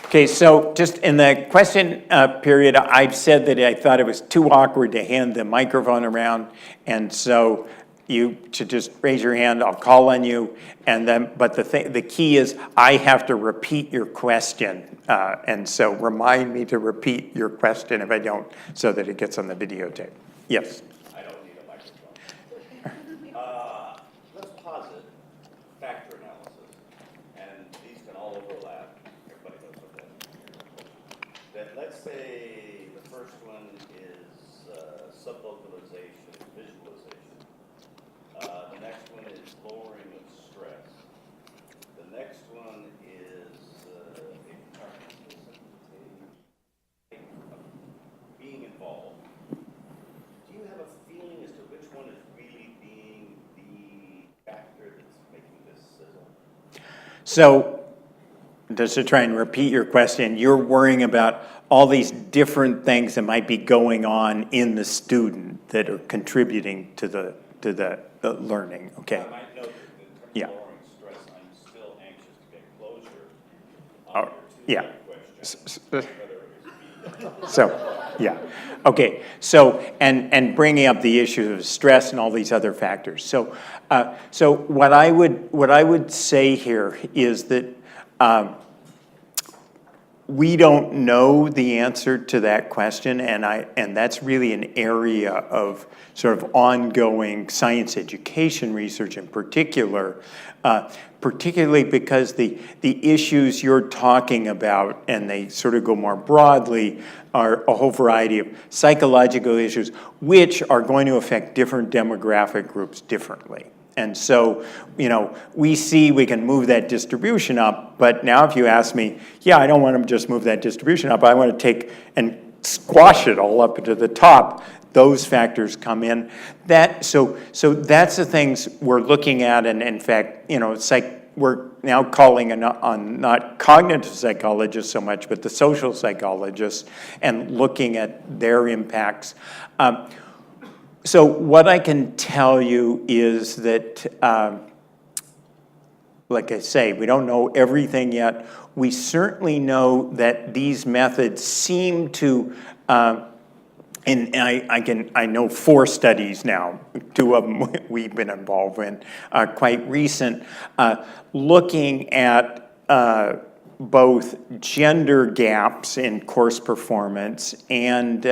Okay, so just in the question period, I've said that I thought it was too awkward to hand the microphone around, and so you should just raise your hand. I'll call on you, and then. But the key is I have to repeat your question, and so remind me to repeat your question if I don't, so that it gets on the videotape. Yes. I don't need a microphone. Let's posit factor analysis, and these can all overlap. Everybody knows what that is. Then let's say the first one is sublocalization, visualization. The next one is lowering of stress. The next one is being involved. Do you have a feeling as to which one is really being the factor that's making this sizzle? So, just to try and repeat your question, you're worrying about all these different things that might be going on in the student that are contributing to the learning. Okay. I might note that in terms Yeah. of lowering stress, I'm still anxious to get closure on your Yeah. two questions. Whether it's So, yeah. Okay. So, and bringing up the issue of stress and all these other factors. So, so what I would say here is that we don't know the answer to that question, and that's really an area of sort of ongoing science education research in particular, particularly because the issues you're talking about, and they sort of go more broadly, are a whole variety of psychological issues which are going to affect different demographic groups differently. And so, we see we can move that distribution up, but now if you ask me, yeah, I don't want to just move that distribution up, I want to take and squash it all up to the top, those factors come in. So that's the things we're looking at, and in fact, we're now calling on not cognitive psychologists so much, but the social psychologists, and looking at their impacts. So what I can tell you is that, like I say, we don't know everything yet. We certainly know that these methods seem to, and I know 4 studies now, 2 of them we've been involved in, quite recent, looking at both gender gaps in course performance and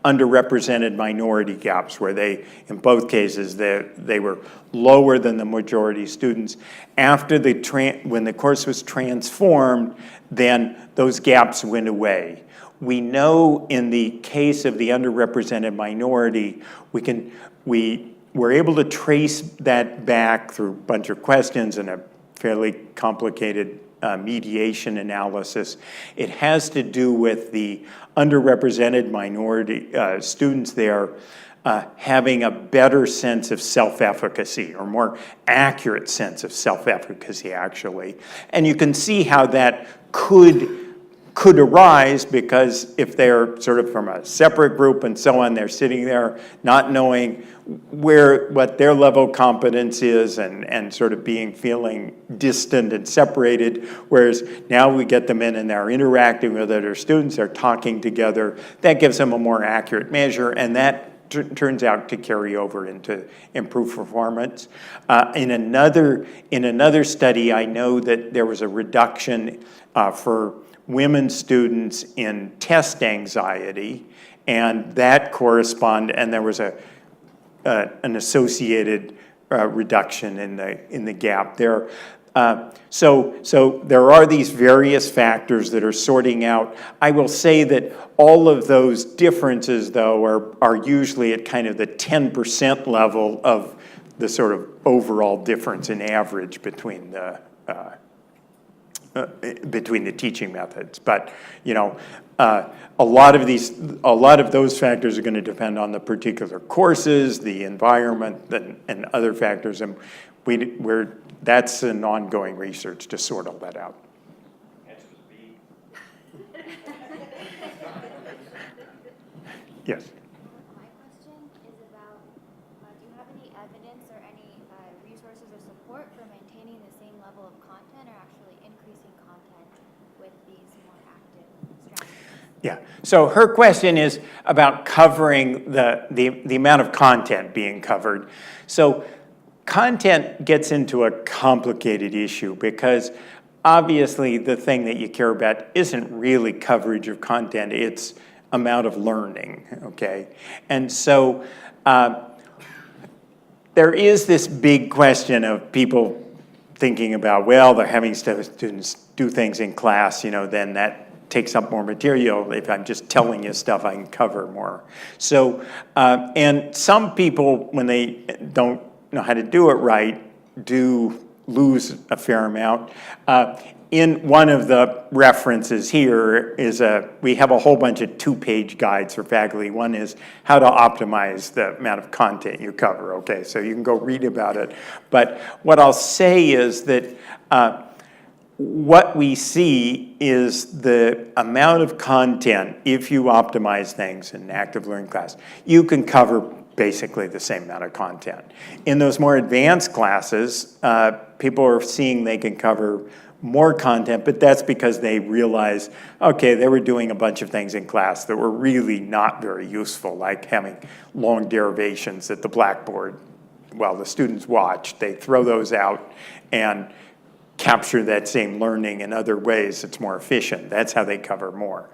underrepresented minority gaps, where in both cases, they were lower than the majority students. After when the course was transformed, then those gaps went away. We know in the case of the underrepresented minority, we're able to trace that back through a bunch of questions and a fairly complicated mediation analysis. It has to do with the underrepresented minority students there having a better sense of self-efficacy, or more accurate sense of self-efficacy, actually. And you can see how that could could arise because if they're sort of from a separate group and so on, they're sitting there not knowing what their level of competence is and sort of feeling distant and separated, whereas now we get them in and they're interacting with other students, they're talking together. That gives them a more accurate measure, and that turns out to carry over into improved performance. In another study, I know that there was a reduction for women students in test anxiety, and that and there was an associated reduction in the gap there. So there are these various factors that are sorting out. I will say that all of those differences, though, are usually at kind of the 10% level of the sort of overall difference in average between the teaching methods. But a lot of those factors are going to depend on the particular courses, the environment, and other factors, and that's an ongoing research to sort all that out. Answer was B. Yes. My question is about, do you have any evidence or any resources or support for maintaining the same level of content or actually increasing content with these more active strategies? Yeah. So her question is about covering the amount of content being covered. So content gets into a complicated issue because obviously the thing that you care about isn't really coverage of content, it's amount of learning, okay? And so there is this big question of people thinking about, well, they're having students do things in class, then that takes up more material. If I'm just telling you stuff, I can cover more. So, and some people, when they don't know how to do it right, do lose a fair amount. In one of the references here we have a whole bunch of 2-page guides for faculty. One is how to optimize the amount of content you cover, okay? So you can go read about it. But what I'll say is that what we see is the amount of content, if you optimize things in an active learning class, you can cover basically the same amount of content. In those more advanced classes, people are seeing they can cover more content, but that's because they realize, okay, they were doing a bunch of things in class that were really not very useful, like having long derivations at the blackboard while the students watch. They throw those out and capture that same learning in other ways. It's more efficient. That's how they cover more.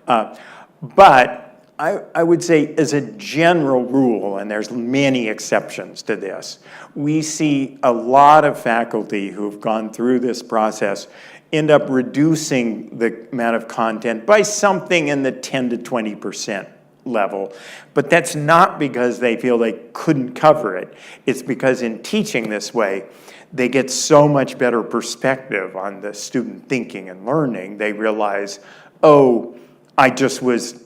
But I would say as a general rule, and there's many exceptions to this, we see a lot of faculty who've gone through this process end up reducing the amount of content by something in the 10 to 20% level. But that's not because they feel they couldn't cover it. It's because in teaching this way, they get so much better perspective on the student thinking and learning. They realize, oh, I just was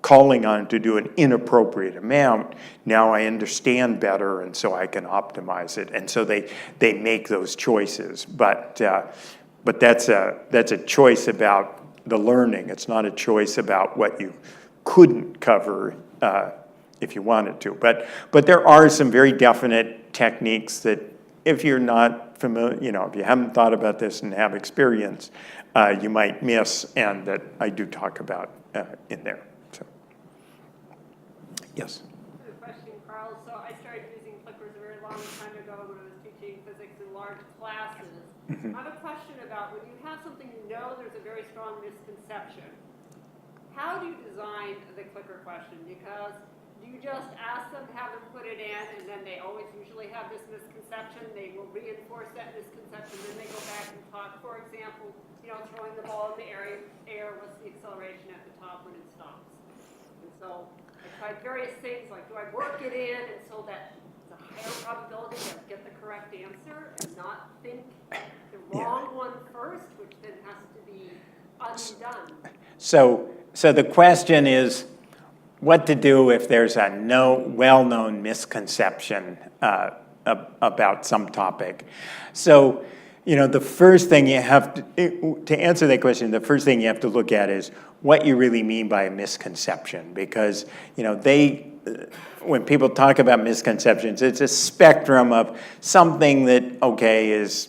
calling on to do an inappropriate amount. Now I understand better, and so I can optimize it. And so they make those choices. But that's a choice about the learning. It's not a choice about what you couldn't cover if you wanted to. But there are some very definite techniques that if you're not familiar, if you haven't thought about this and have experience, you might miss, and that I do talk about in there. So, yes. Good question, Carl. So I started using clickers a very long time ago when I was teaching physics in large classes. I have a question about when you have something there's a very strong misconception. How do you design the clicker question? Because do you just ask them, have them put it in, and then they always usually have this misconception? They will reinforce that misconception, then they go back and talk. For example, throwing the ball in the air, what's the acceleration at the top when it stops? And so I tried various things, like do I work it in and so that it's a higher probability to get the correct answer and not think the wrong one first, which then has to be undone. So the question is what to do if there's a well-known misconception about some topic. So the first thing you have to answer that question, the first thing you have to look at is what you really mean by a misconception. Because, when people talk about misconceptions, it's a spectrum of something that, okay, is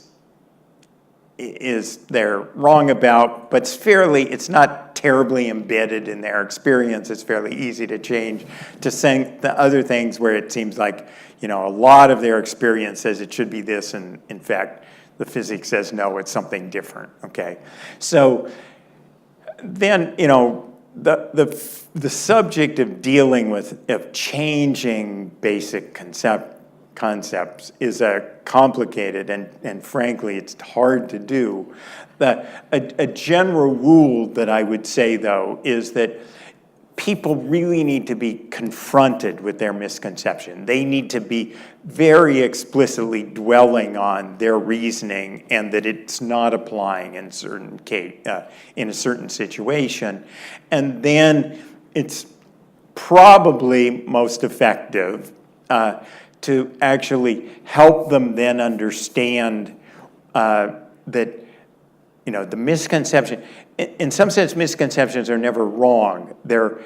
they're wrong about, but it's not terribly embedded in their experience. It's fairly easy to change, to saying the other things where it seems like, a lot of their experience says it should be this, and in fact, the physics says no, it's something different, okay? So then, the subject of dealing with, of changing basic concepts is complicated, and frankly, it's hard to do. A general rule that I would say, though, is that people really need to be confronted with their misconception. They need to be very explicitly dwelling on their reasoning and that it's not applying in in a certain situation. And then it's probably most effective to actually help them then understand that, the misconception, in some sense, misconceptions are never wrong. They're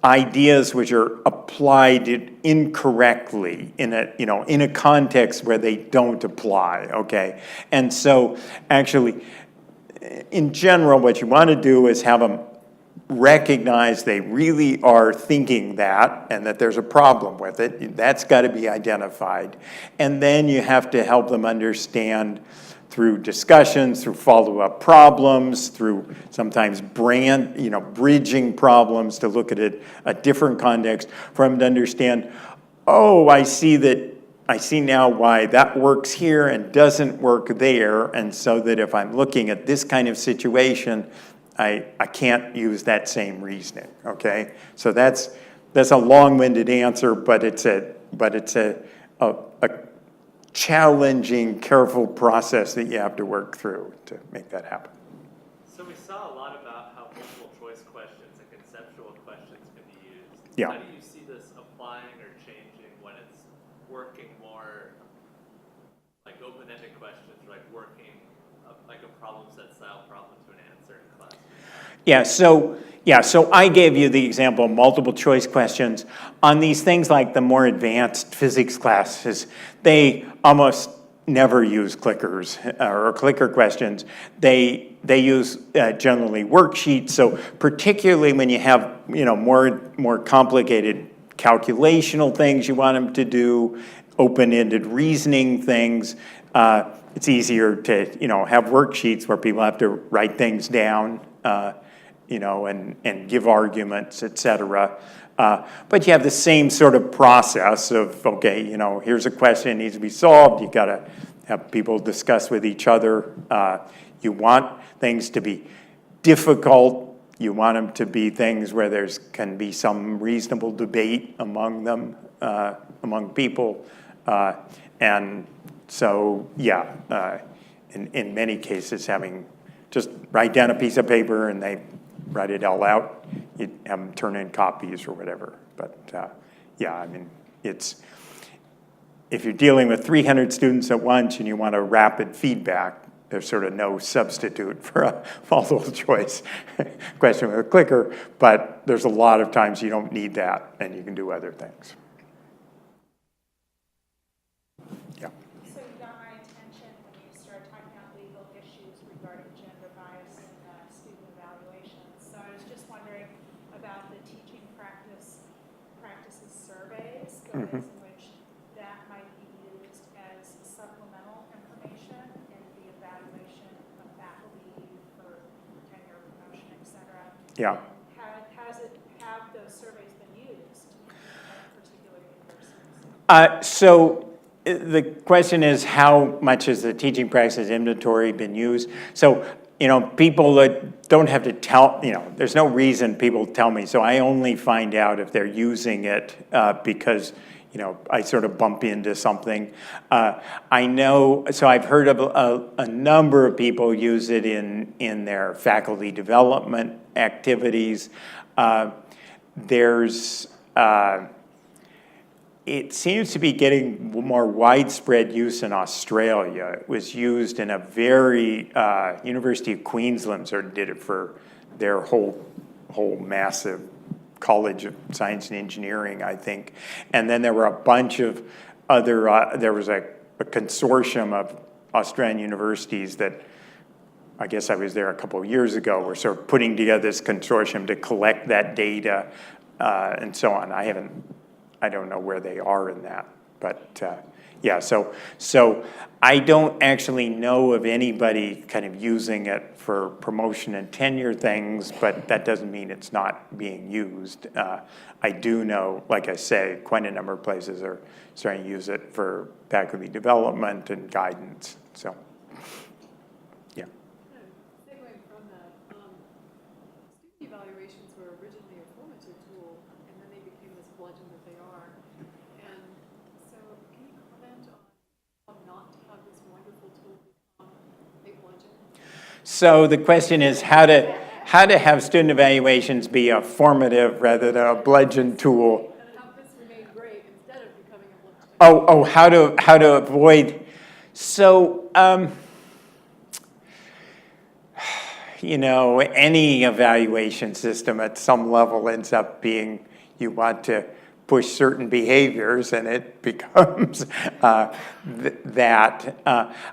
ideas which are applied incorrectly in a context where they don't apply, okay? And so actually, in general, what you want to do is have them recognize they really are thinking that and that there's a problem with it. That's got to be identified. And then you have to help them understand through discussions, through follow-up problems, through sometimes bridging problems to look at it, a different context, for them to understand, oh, I see now why that works here and doesn't work there, and so that if I'm looking at this kind of situation, I can't use that same reasoning, okay? So that's a long-winded answer, but it's a challenging, careful process that you have to work through to make that happen. So we saw a lot about how multiple choice questions and conceptual questions can be used. Yeah. How do you see this applying or changing when it's working more like open-ended questions, or like working like a problem set style problem to an answer in class? So I gave you the example of multiple choice questions. On these things like the more advanced physics classes, they almost never use clickers or clicker questions. They use generally worksheets. So particularly when you have more complicated calculational things you want them to do, open-ended reasoning things, it's easier to have worksheets where people have to write things down. And give arguments, et cetera. But you have the same sort of process of, okay, here's a question that needs to be solved. You got to have people discuss with each other. You want things to be difficult. You want them to be things where can be some reasonable debate among them, among people. And so, in many cases, having just write down a piece of paper and they write it all out. You have them turn in copies or whatever. But if you're dealing with 300 students at once and you want a rapid feedback, there's sort of no substitute for a multiple choice question with a clicker. But there's a lot of times you don't need that and you can do other things. So you got my attention when you started talking about legal issues regarding gender bias in student evaluations. So I was just wondering about the teaching practices surveys, the ways in which that might be used as supplemental information in the evaluation of faculty for tenure, promotion, et cetera. Yeah. Have those surveys been used at particular universities? So the question is, how much has the teaching practice inventory been used? So, people that don't have to tell, there's no reason people tell me. So I only find out if they're using it because, I sort of bump into something. I know, so I've heard of a number of people use it in their faculty development activities. it seems to be getting more widespread use in Australia. It was used in a very, University of Queensland sort of did it for their whole massive College of Science and Engineering, I think. And then there were a bunch of other, there was a consortium of Australian universities that, I guess I was there a couple of years ago, were sort of putting together this consortium to collect that data and so on. I don't know where they are in that, but yeah, so I don't actually know of anybody kind of using it for promotion and tenure things, but that doesn't mean it's not being used. I do know, like I say, quite a number of places are starting to use it for faculty development and guidance, so, yeah. Segueing from that, student evaluations were originally a formative tool, and then they became this bludgeon that they are. And so, can you comment on how not to have this wonderful tool become a bludgeon? So the question is how to have student evaluations be a formative rather than a bludgeon tool. And how this remain great instead of becoming a bludgeon. How to avoid. So, any evaluation system at some level ends up being you want to push certain behaviors, and it becomes that.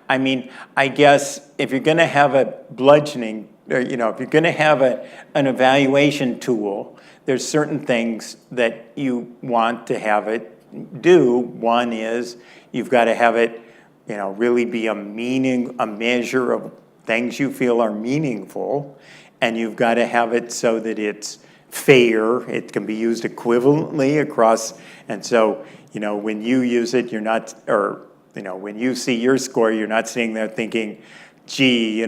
I mean, I guess if you're going to have a bludgeoning, if you're going to have an evaluation tool, there's certain things that you want to have it do. One is you've got to have it, really be a measure of things you feel are meaningful, and you've got to have it so that it's fair. It can be used equivalently across, and so, when you use it, you're not, or, when you see your score, you're not sitting there thinking, gee,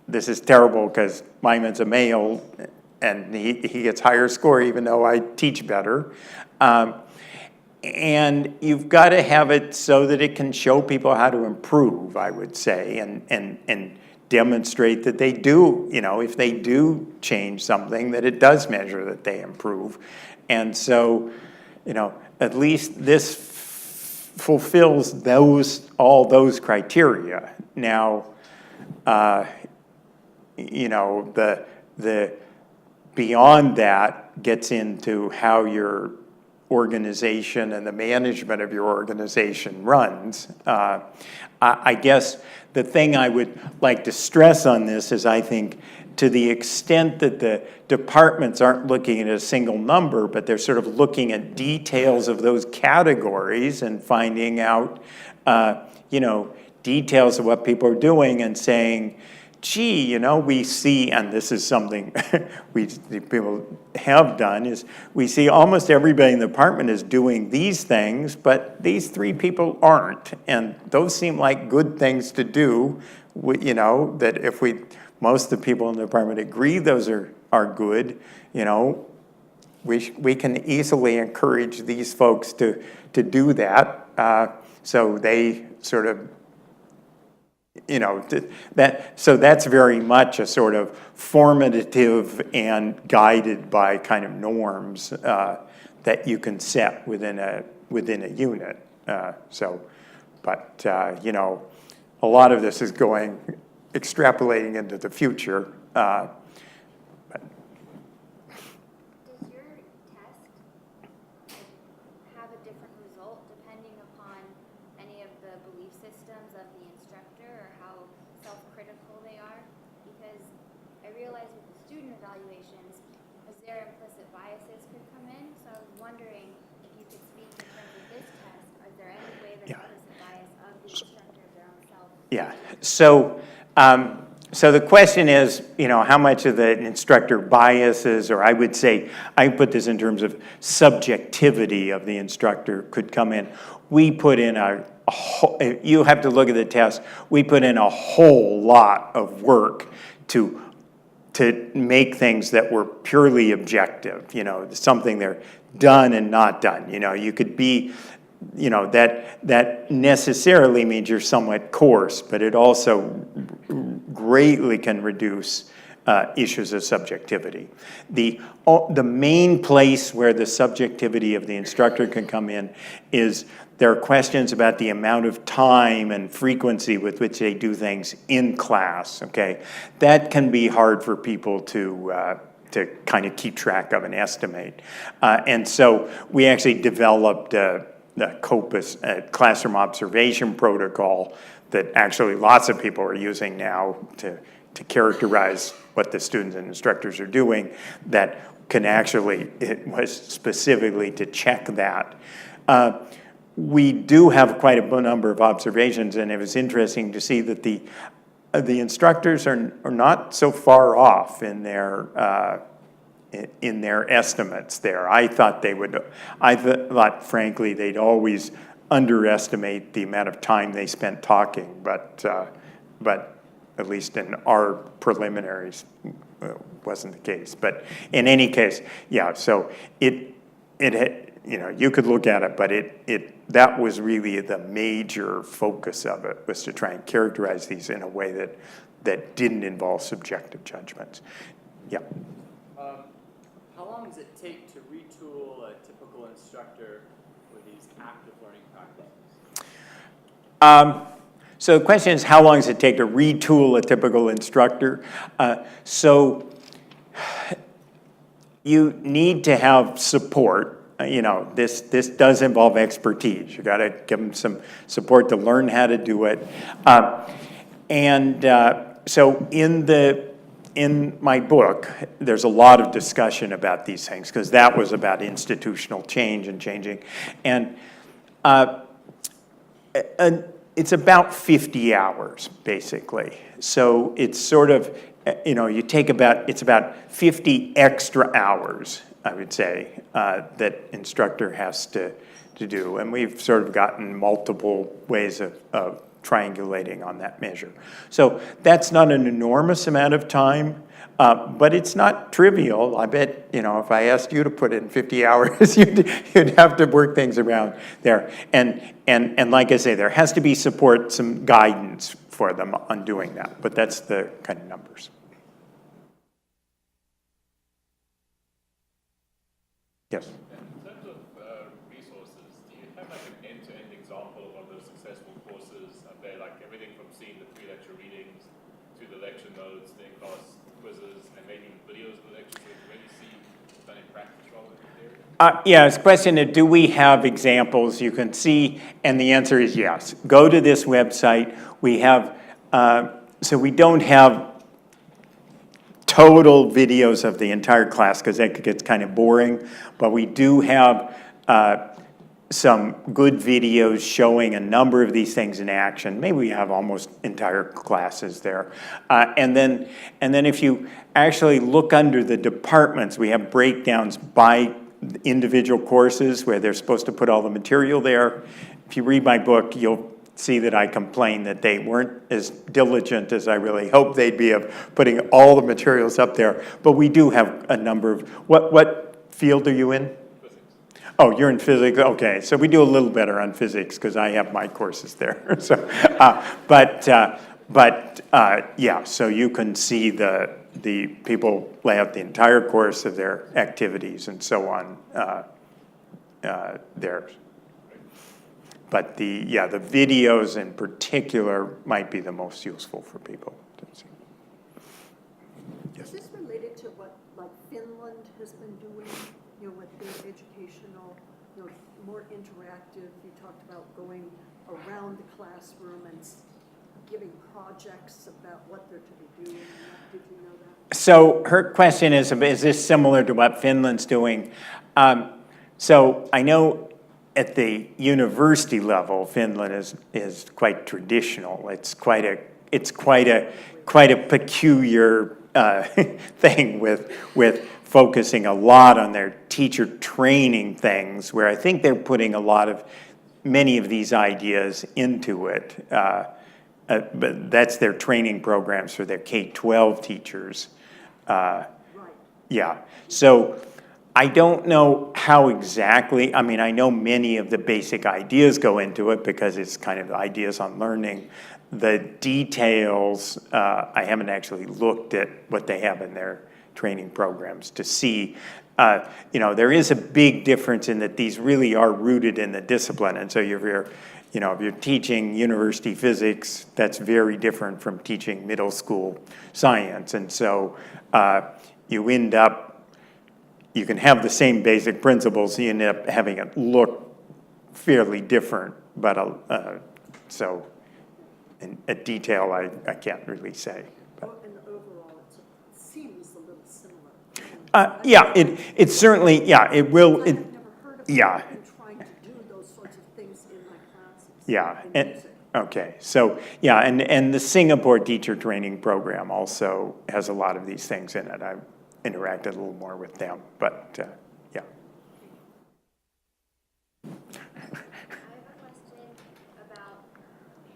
this is terrible because Wieman's a male and he gets higher score even though I teach better. And you've got to have it so that it can show people how to improve, I would say, and demonstrate that they do, if they do change something, that it does measure that they improve. And so, at least this fulfills all those criteria. Now, the beyond that gets into how your organization and the management of your organization runs. I guess the thing I would like to stress on this is I think to the extent that the departments aren't looking at a single number, but they're sort of looking at details of those categories and finding out, details of what people are doing and saying, gee, we see, and this is something people have done, is we see almost everybody in the department is doing these things, but these 3 people aren't. And those seem like good things to do, that if most of the people in the department agree those are good, we can easily encourage these folks to do that. So they sort of, so that's very much a sort of formative and guided by kind of norms that you can set within a unit. But a lot of this is extrapolating into the future. Does your test have a different result depending upon any of the belief systems of the instructor or how self-critical they are? Because I realize with the student evaluations, is there implicit biases could come in? So I was wondering if you could speak in terms of this test, is there any way that implicit bias of the instructor of their own self? Yeah. So the question is, how much of the instructor biases, or I would say, I put this in terms of subjectivity of the instructor could come in. We put in you have to look at the test, we put in a whole lot of work to make things that were purely objective, something they're done and not done. You could be, that necessarily means you're somewhat coarse, but it also greatly can reduce issues of subjectivity. The main place where the subjectivity of the instructor can come in is there are questions about the amount of time and frequency with which they do things in class, okay? That can be hard for people to kind of keep track of and estimate. And so we actually developed the COPUS classroom observation protocol that actually lots of people are using now to characterize what the students and instructors are doing, that can actually, it was specifically to check that. We do have quite a number of observations, and it was interesting to see that the instructors are not so far off in their estimates there. I thought frankly they'd always underestimate the amount of time they spent talking, but at least in our preliminaries wasn't the case. But in any case, yeah, so it you could look at it, but that was really the major focus of it, was to try and characterize these in a way that didn't involve subjective judgments. Yeah. How long does it take to retool a typical instructor for these active learning practices? So the question is, how long does it take to retool a typical instructor? So you need to have support. This does involve expertise. You got to give them some support to learn how to do it. So in my book, there's a lot of discussion about these things, because that was about institutional change and changing. And it's about 50 hours, basically. So it's sort of, it's about 50 extra hours, I would say, that instructor has to do. And we've sort of gotten multiple ways of triangulating on that measure. So that's not an enormous amount of time, but it's not trivial. I bet, if I asked you to put in 50 hours, you'd have to work things around there. And like I say, there has to be support, some guidance for them on doing that, but that's the kind of numbers. Yes? In terms of resources, do you have like an end-to-end example of those successful courses up there, like everything from seeing the pre-lecture readings to the lecture notes, the in-class quizzes, and maybe videos of the lectures so you can really see done in practice rather than theory? Yeah, it's a question of, do we have examples you can see? And the answer is yes. Go to this website. We have, so we don't have total videos of the entire class, because that gets kind of boring, but we do have some good videos showing a number of these things in action. Maybe we have almost entire classes there. And then if you actually look under the departments, we have breakdowns by individual courses where they're supposed to put all the material there. If you read my book, you'll see that I complain that they weren't as diligent as I really hoped they'd be of putting all the materials up there. But we do have a number of, what field are you in? Physics. Oh, you're in physics, okay. So we do a little better on physics because I have my courses there. So, yeah, so you can see the people lay out the entire course of their activities and so on there. But the videos in particular might be the most useful for people to see. Yes. Is this related to what, like, Finland has been doing, with their educational, more interactive? You talked about going around the classroom and giving projects about what they're to be doing. Did you know that? So her question is this similar to what Finland's doing? So I know at the university level, Finland is quite traditional. It's quite a peculiar thing with focusing a lot on their teacher training things, where I think they're putting many of these ideas into it. But that's their training programs for their K-12 teachers. Right. Yeah. So I don't know how exactly, I mean, I know many of the basic ideas go into it because it's kind of ideas on learning. The details, I haven't actually looked at what they have in their training programs to see. There is a big difference in that these really are rooted in the discipline. And so if you're teaching university physics, that's very different from teaching middle school science. And so you can have the same basic principles, you end up having it look fairly different, but so in a detail I can't really say. But. Well, and overall, it seems a little similar. Yeah, it certainly, yeah, it will. I have never heard of Yeah. people trying to do those sorts of things in my classes. Yeah, in music. okay, so, yeah, and the Singapore teacher training program also has a lot of these things in it. I've interacted a little more with them, but, yeah. I have a question about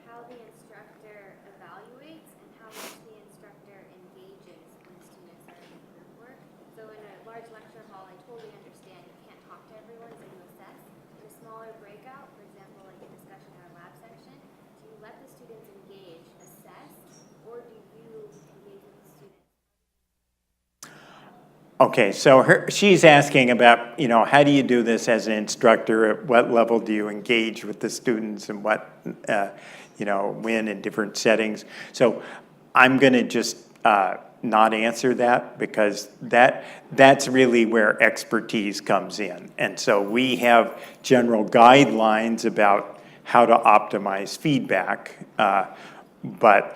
how the instructor evaluates and how much the instructor engages when students are in group work. So in a large lecture hall, I totally understand you can't talk to everyone, so you assess. In a smaller breakout, for example, like a discussion or a lab section, do you let the students engage, assess, or do you engage with the students? Okay, so she's asking about, how do you do this as an instructor? At what level do you engage with the students and what, when in different settings? So I'm going to just not answer that because that's really where expertise comes in. And so we have general guidelines about how to optimize feedback, but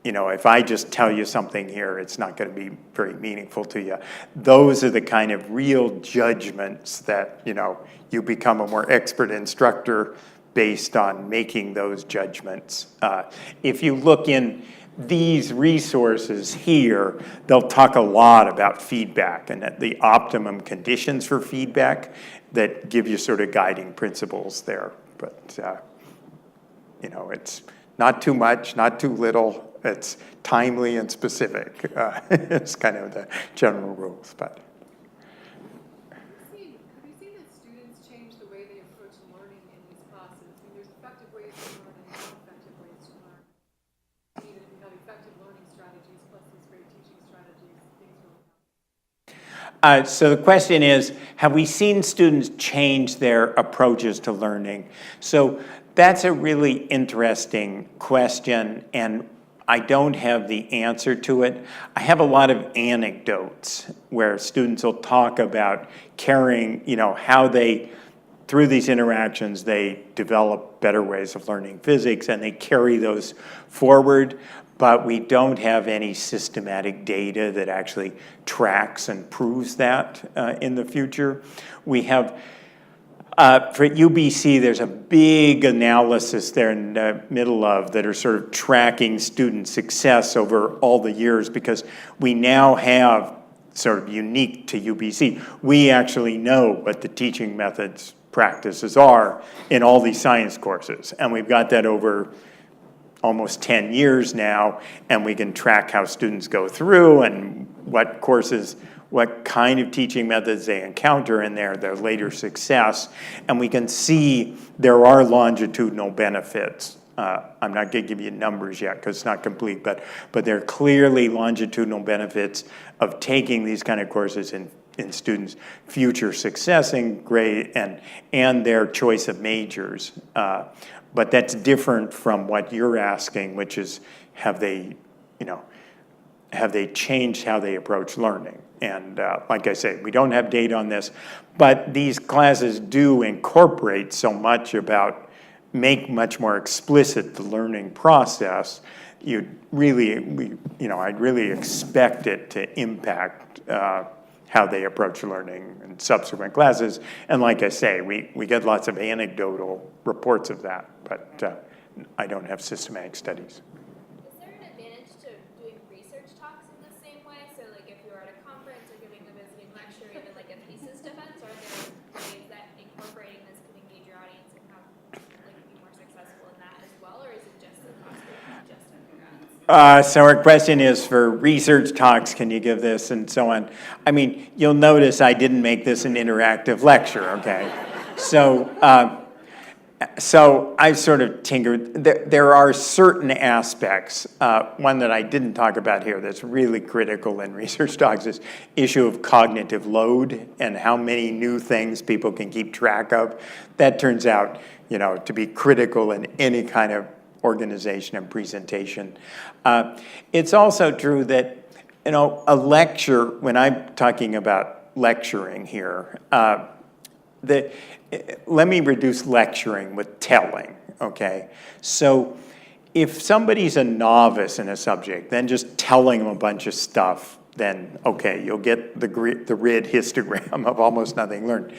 if I just tell you something here, it's not going to be very meaningful to you. Those are the kind of real judgments that, you become a more expert instructor based on making those judgments. If you look in these resources here, they'll talk a lot about feedback and the optimum conditions for feedback that give you sort of guiding principles there. But, it's not too much, not too little. It's timely and specific. It's kind of the general rules, but. Have you seen that students change the way they approach learning in these classes? I mean, there's effective ways to learn and non-effective ways to learn. Even if you have effective learning strategies plus these great teaching strategies, things will happen. So the question is, have we seen students change their approaches to learning? So that's a really interesting question, and I don't have the answer to it. I have a lot of anecdotes where students will talk about carrying, how they, through these interactions, they develop better ways of learning physics and they carry those forward, but we don't have any systematic data that actually tracks and proves that in the future. We have for UBC, there's a big analysis there in the middle of that are sort of tracking student success over all the years because we now have sort of unique to UBC. We actually know what the teaching methods practices are in all these science courses. And we've got that over almost 10 years now, and we can track how students go through and what courses, what kind of teaching methods they encounter in their later success. And we can see there are longitudinal benefits. I'm not going to give you numbers yet because it's not complete, but there are clearly longitudinal benefits of taking these kind of courses in students' future success in grade and their choice of majors. But that's different from what you're asking, which is have they changed how they approach learning? And like I say, we don't have data on this, but these classes do incorporate so much make much more explicit the learning process. I'd really expect it to impact how they approach learning in subsequent classes. And like I say, we get lots of anecdotal reports of that, but I don't have systematic studies. Is there an advantage to doing research talks in the same way? So like if you're at a conference or giving a visiting lecture, even like a thesis defense, are there ways that incorporating this could engage your audience and have be more successful in that as well, or is it just the cost of just undergrads? So our question is for research talks, can you give this and so on? I mean, you'll notice I didn't make this an interactive lecture, okay? So I sort of tinkered. There are certain aspects, one that I didn't talk about here that's really critical in research talks is issue of cognitive load and how many new things people can keep track of. That turns out, to be critical in any kind of organization and presentation. It's also true that, a lecture, when I'm talking about lecturing here, let me reduce lecturing with telling, okay? So if somebody's a novice in a subject, then just telling them a bunch of stuff, then okay, you'll get the rid histogram of almost nothing learned.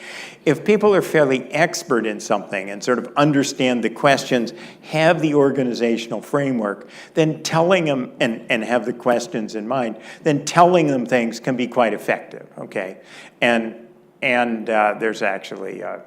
If people are fairly expert in something and sort of understand the questions, have the organizational framework, then telling them, and have the questions in mind, then telling them things can be quite effective, okay? And there's actually a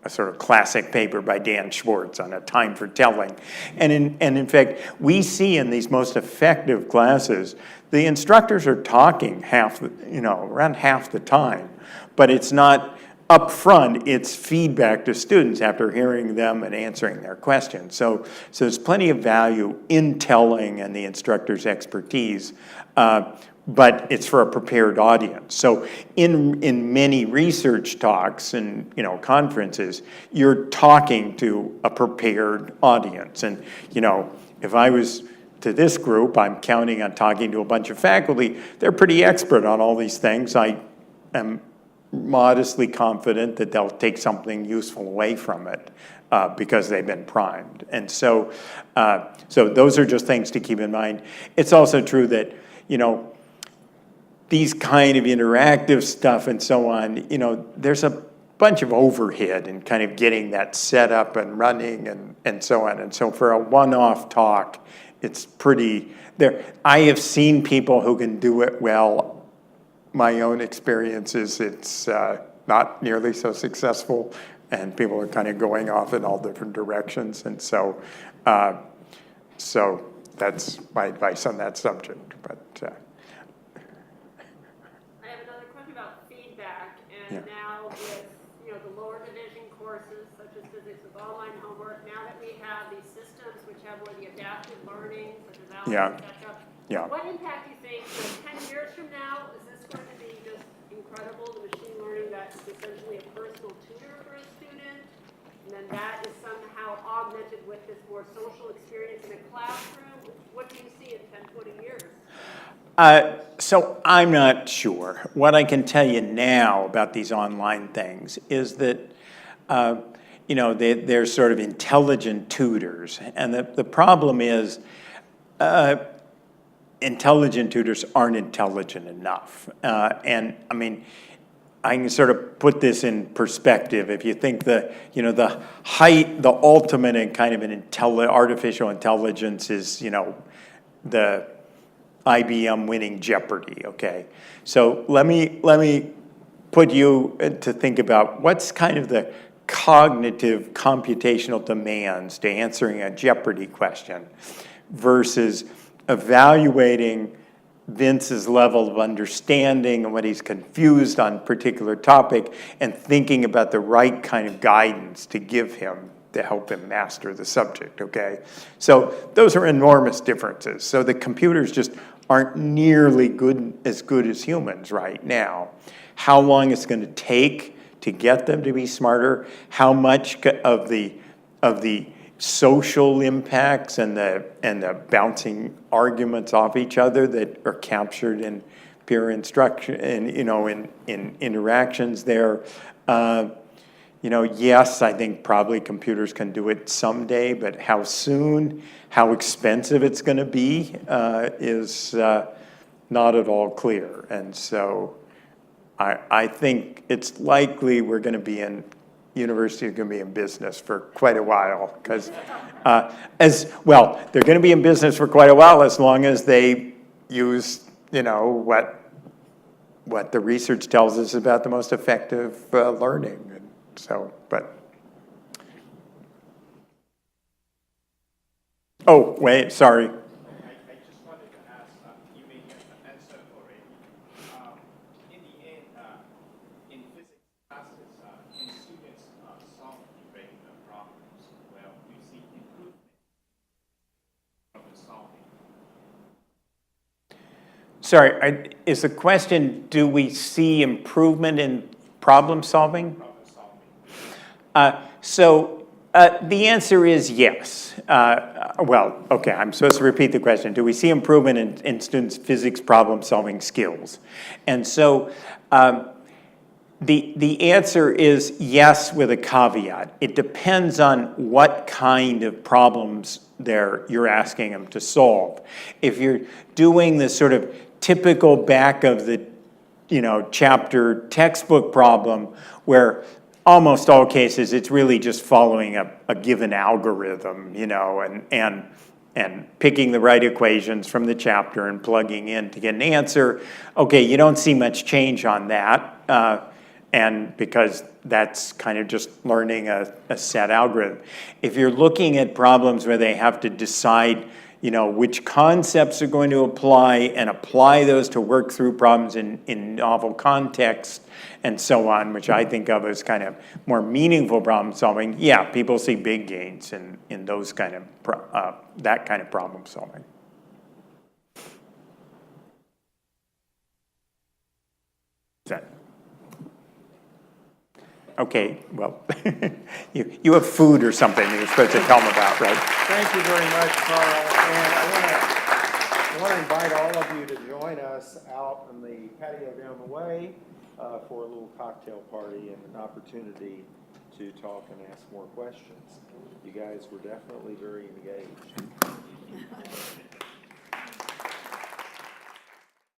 sort of classic paper by Dan Schwartz on a time for telling. And in fact, we see in these most effective classes, the instructors are talking around half the time, but it's not upfront, it's feedback to students after hearing them and answering their questions. So there's plenty of value in telling and the instructor's expertise, but it's for a prepared audience. So in many research talks and conferences, you're talking to a prepared audience. And if I was to this group, I'm counting on talking to a bunch of faculty. They're pretty expert on all these things. I am modestly confident that they'll take something useful away from it because they've been primed. And so those are just things to keep in mind. It's also true that, these kind of interactive stuff and so on, there's a bunch of overhead in kind of getting that set up and running and so on. And so for a one-off talk, it's pretty there. I have seen people who can do it well. My own experience is it's not nearly so successful, and people are kind of going off in all different directions. And so that's my advice on that subject. But and now with the lower division courses such as physics with online homework, now that we have these systems which have more the adaptive learning, such as Alex and Ketchup, what impact do you think 10 years from now is this going to be just incredible, the machine learning that's essentially a personal tutor for a student, and then that is somehow augmented with this more social experience in a classroom? What do you see in 10, 20 years? So I'm not sure. What I can tell you now about these online things is that, they're sort of intelligent tutors. And the problem is intelligent tutors aren't intelligent enough. And I mean, I can sort of put this in perspective. If you think the ultimate in kind of an artificial intelligence is, the IBM winning Jeopardy, okay? So let me put you to think about what's kind of the cognitive computational demands to answering a Jeopardy question versus evaluating Vince's level of understanding and what he's confused on a particular topic and thinking about the right kind of guidance to give him to help him master the subject, okay? So those are enormous differences. So the computers just aren't nearly as good as humans right now. How long it's going to take to get them to be smarter, how much of the social impacts and the bouncing arguments off each other that are captured in peer instruction and in interactions there. Yes, I think probably computers can do it someday, but how soon, how expensive it's going to be is not at all clear. And so I think it's likely universities are going to be in business for quite a while because they're going to be in business for quite a while as long as they use, what the research tells us about the most effective learning. So, oh, wait, sorry. Sorry, is the question, do we see improvement in problem solving? The answer is yes. Well, okay, I'm supposed to repeat the question. Do we see improvement in students' physics problem-solving skills? And so the answer is yes, with a caveat. It depends on what kind of problems you're asking them to solve. If you're doing the sort of typical back of the chapter textbook problem where almost all cases it's really just following a given algorithm, and picking the right equations from the chapter and plugging in to get an answer. Okay, you don't see much change on that, and because that's kind of just learning a set algorithm. If you're looking at problems where they have to decide which concepts are going to apply and apply those to work through problems in novel contexts and so on, which I think of as kind of more meaningful problem solving, yeah, people see big gains in those kind of, that kind of problem solving. Is that? Okay, well, you have food or something you're supposed to tell them about, right? Thank you very much, Carl. And I want to invite all of you to join us out on the patio down the way for a little cocktail party and an opportunity to talk and ask more questions. You guys were definitely very engaged.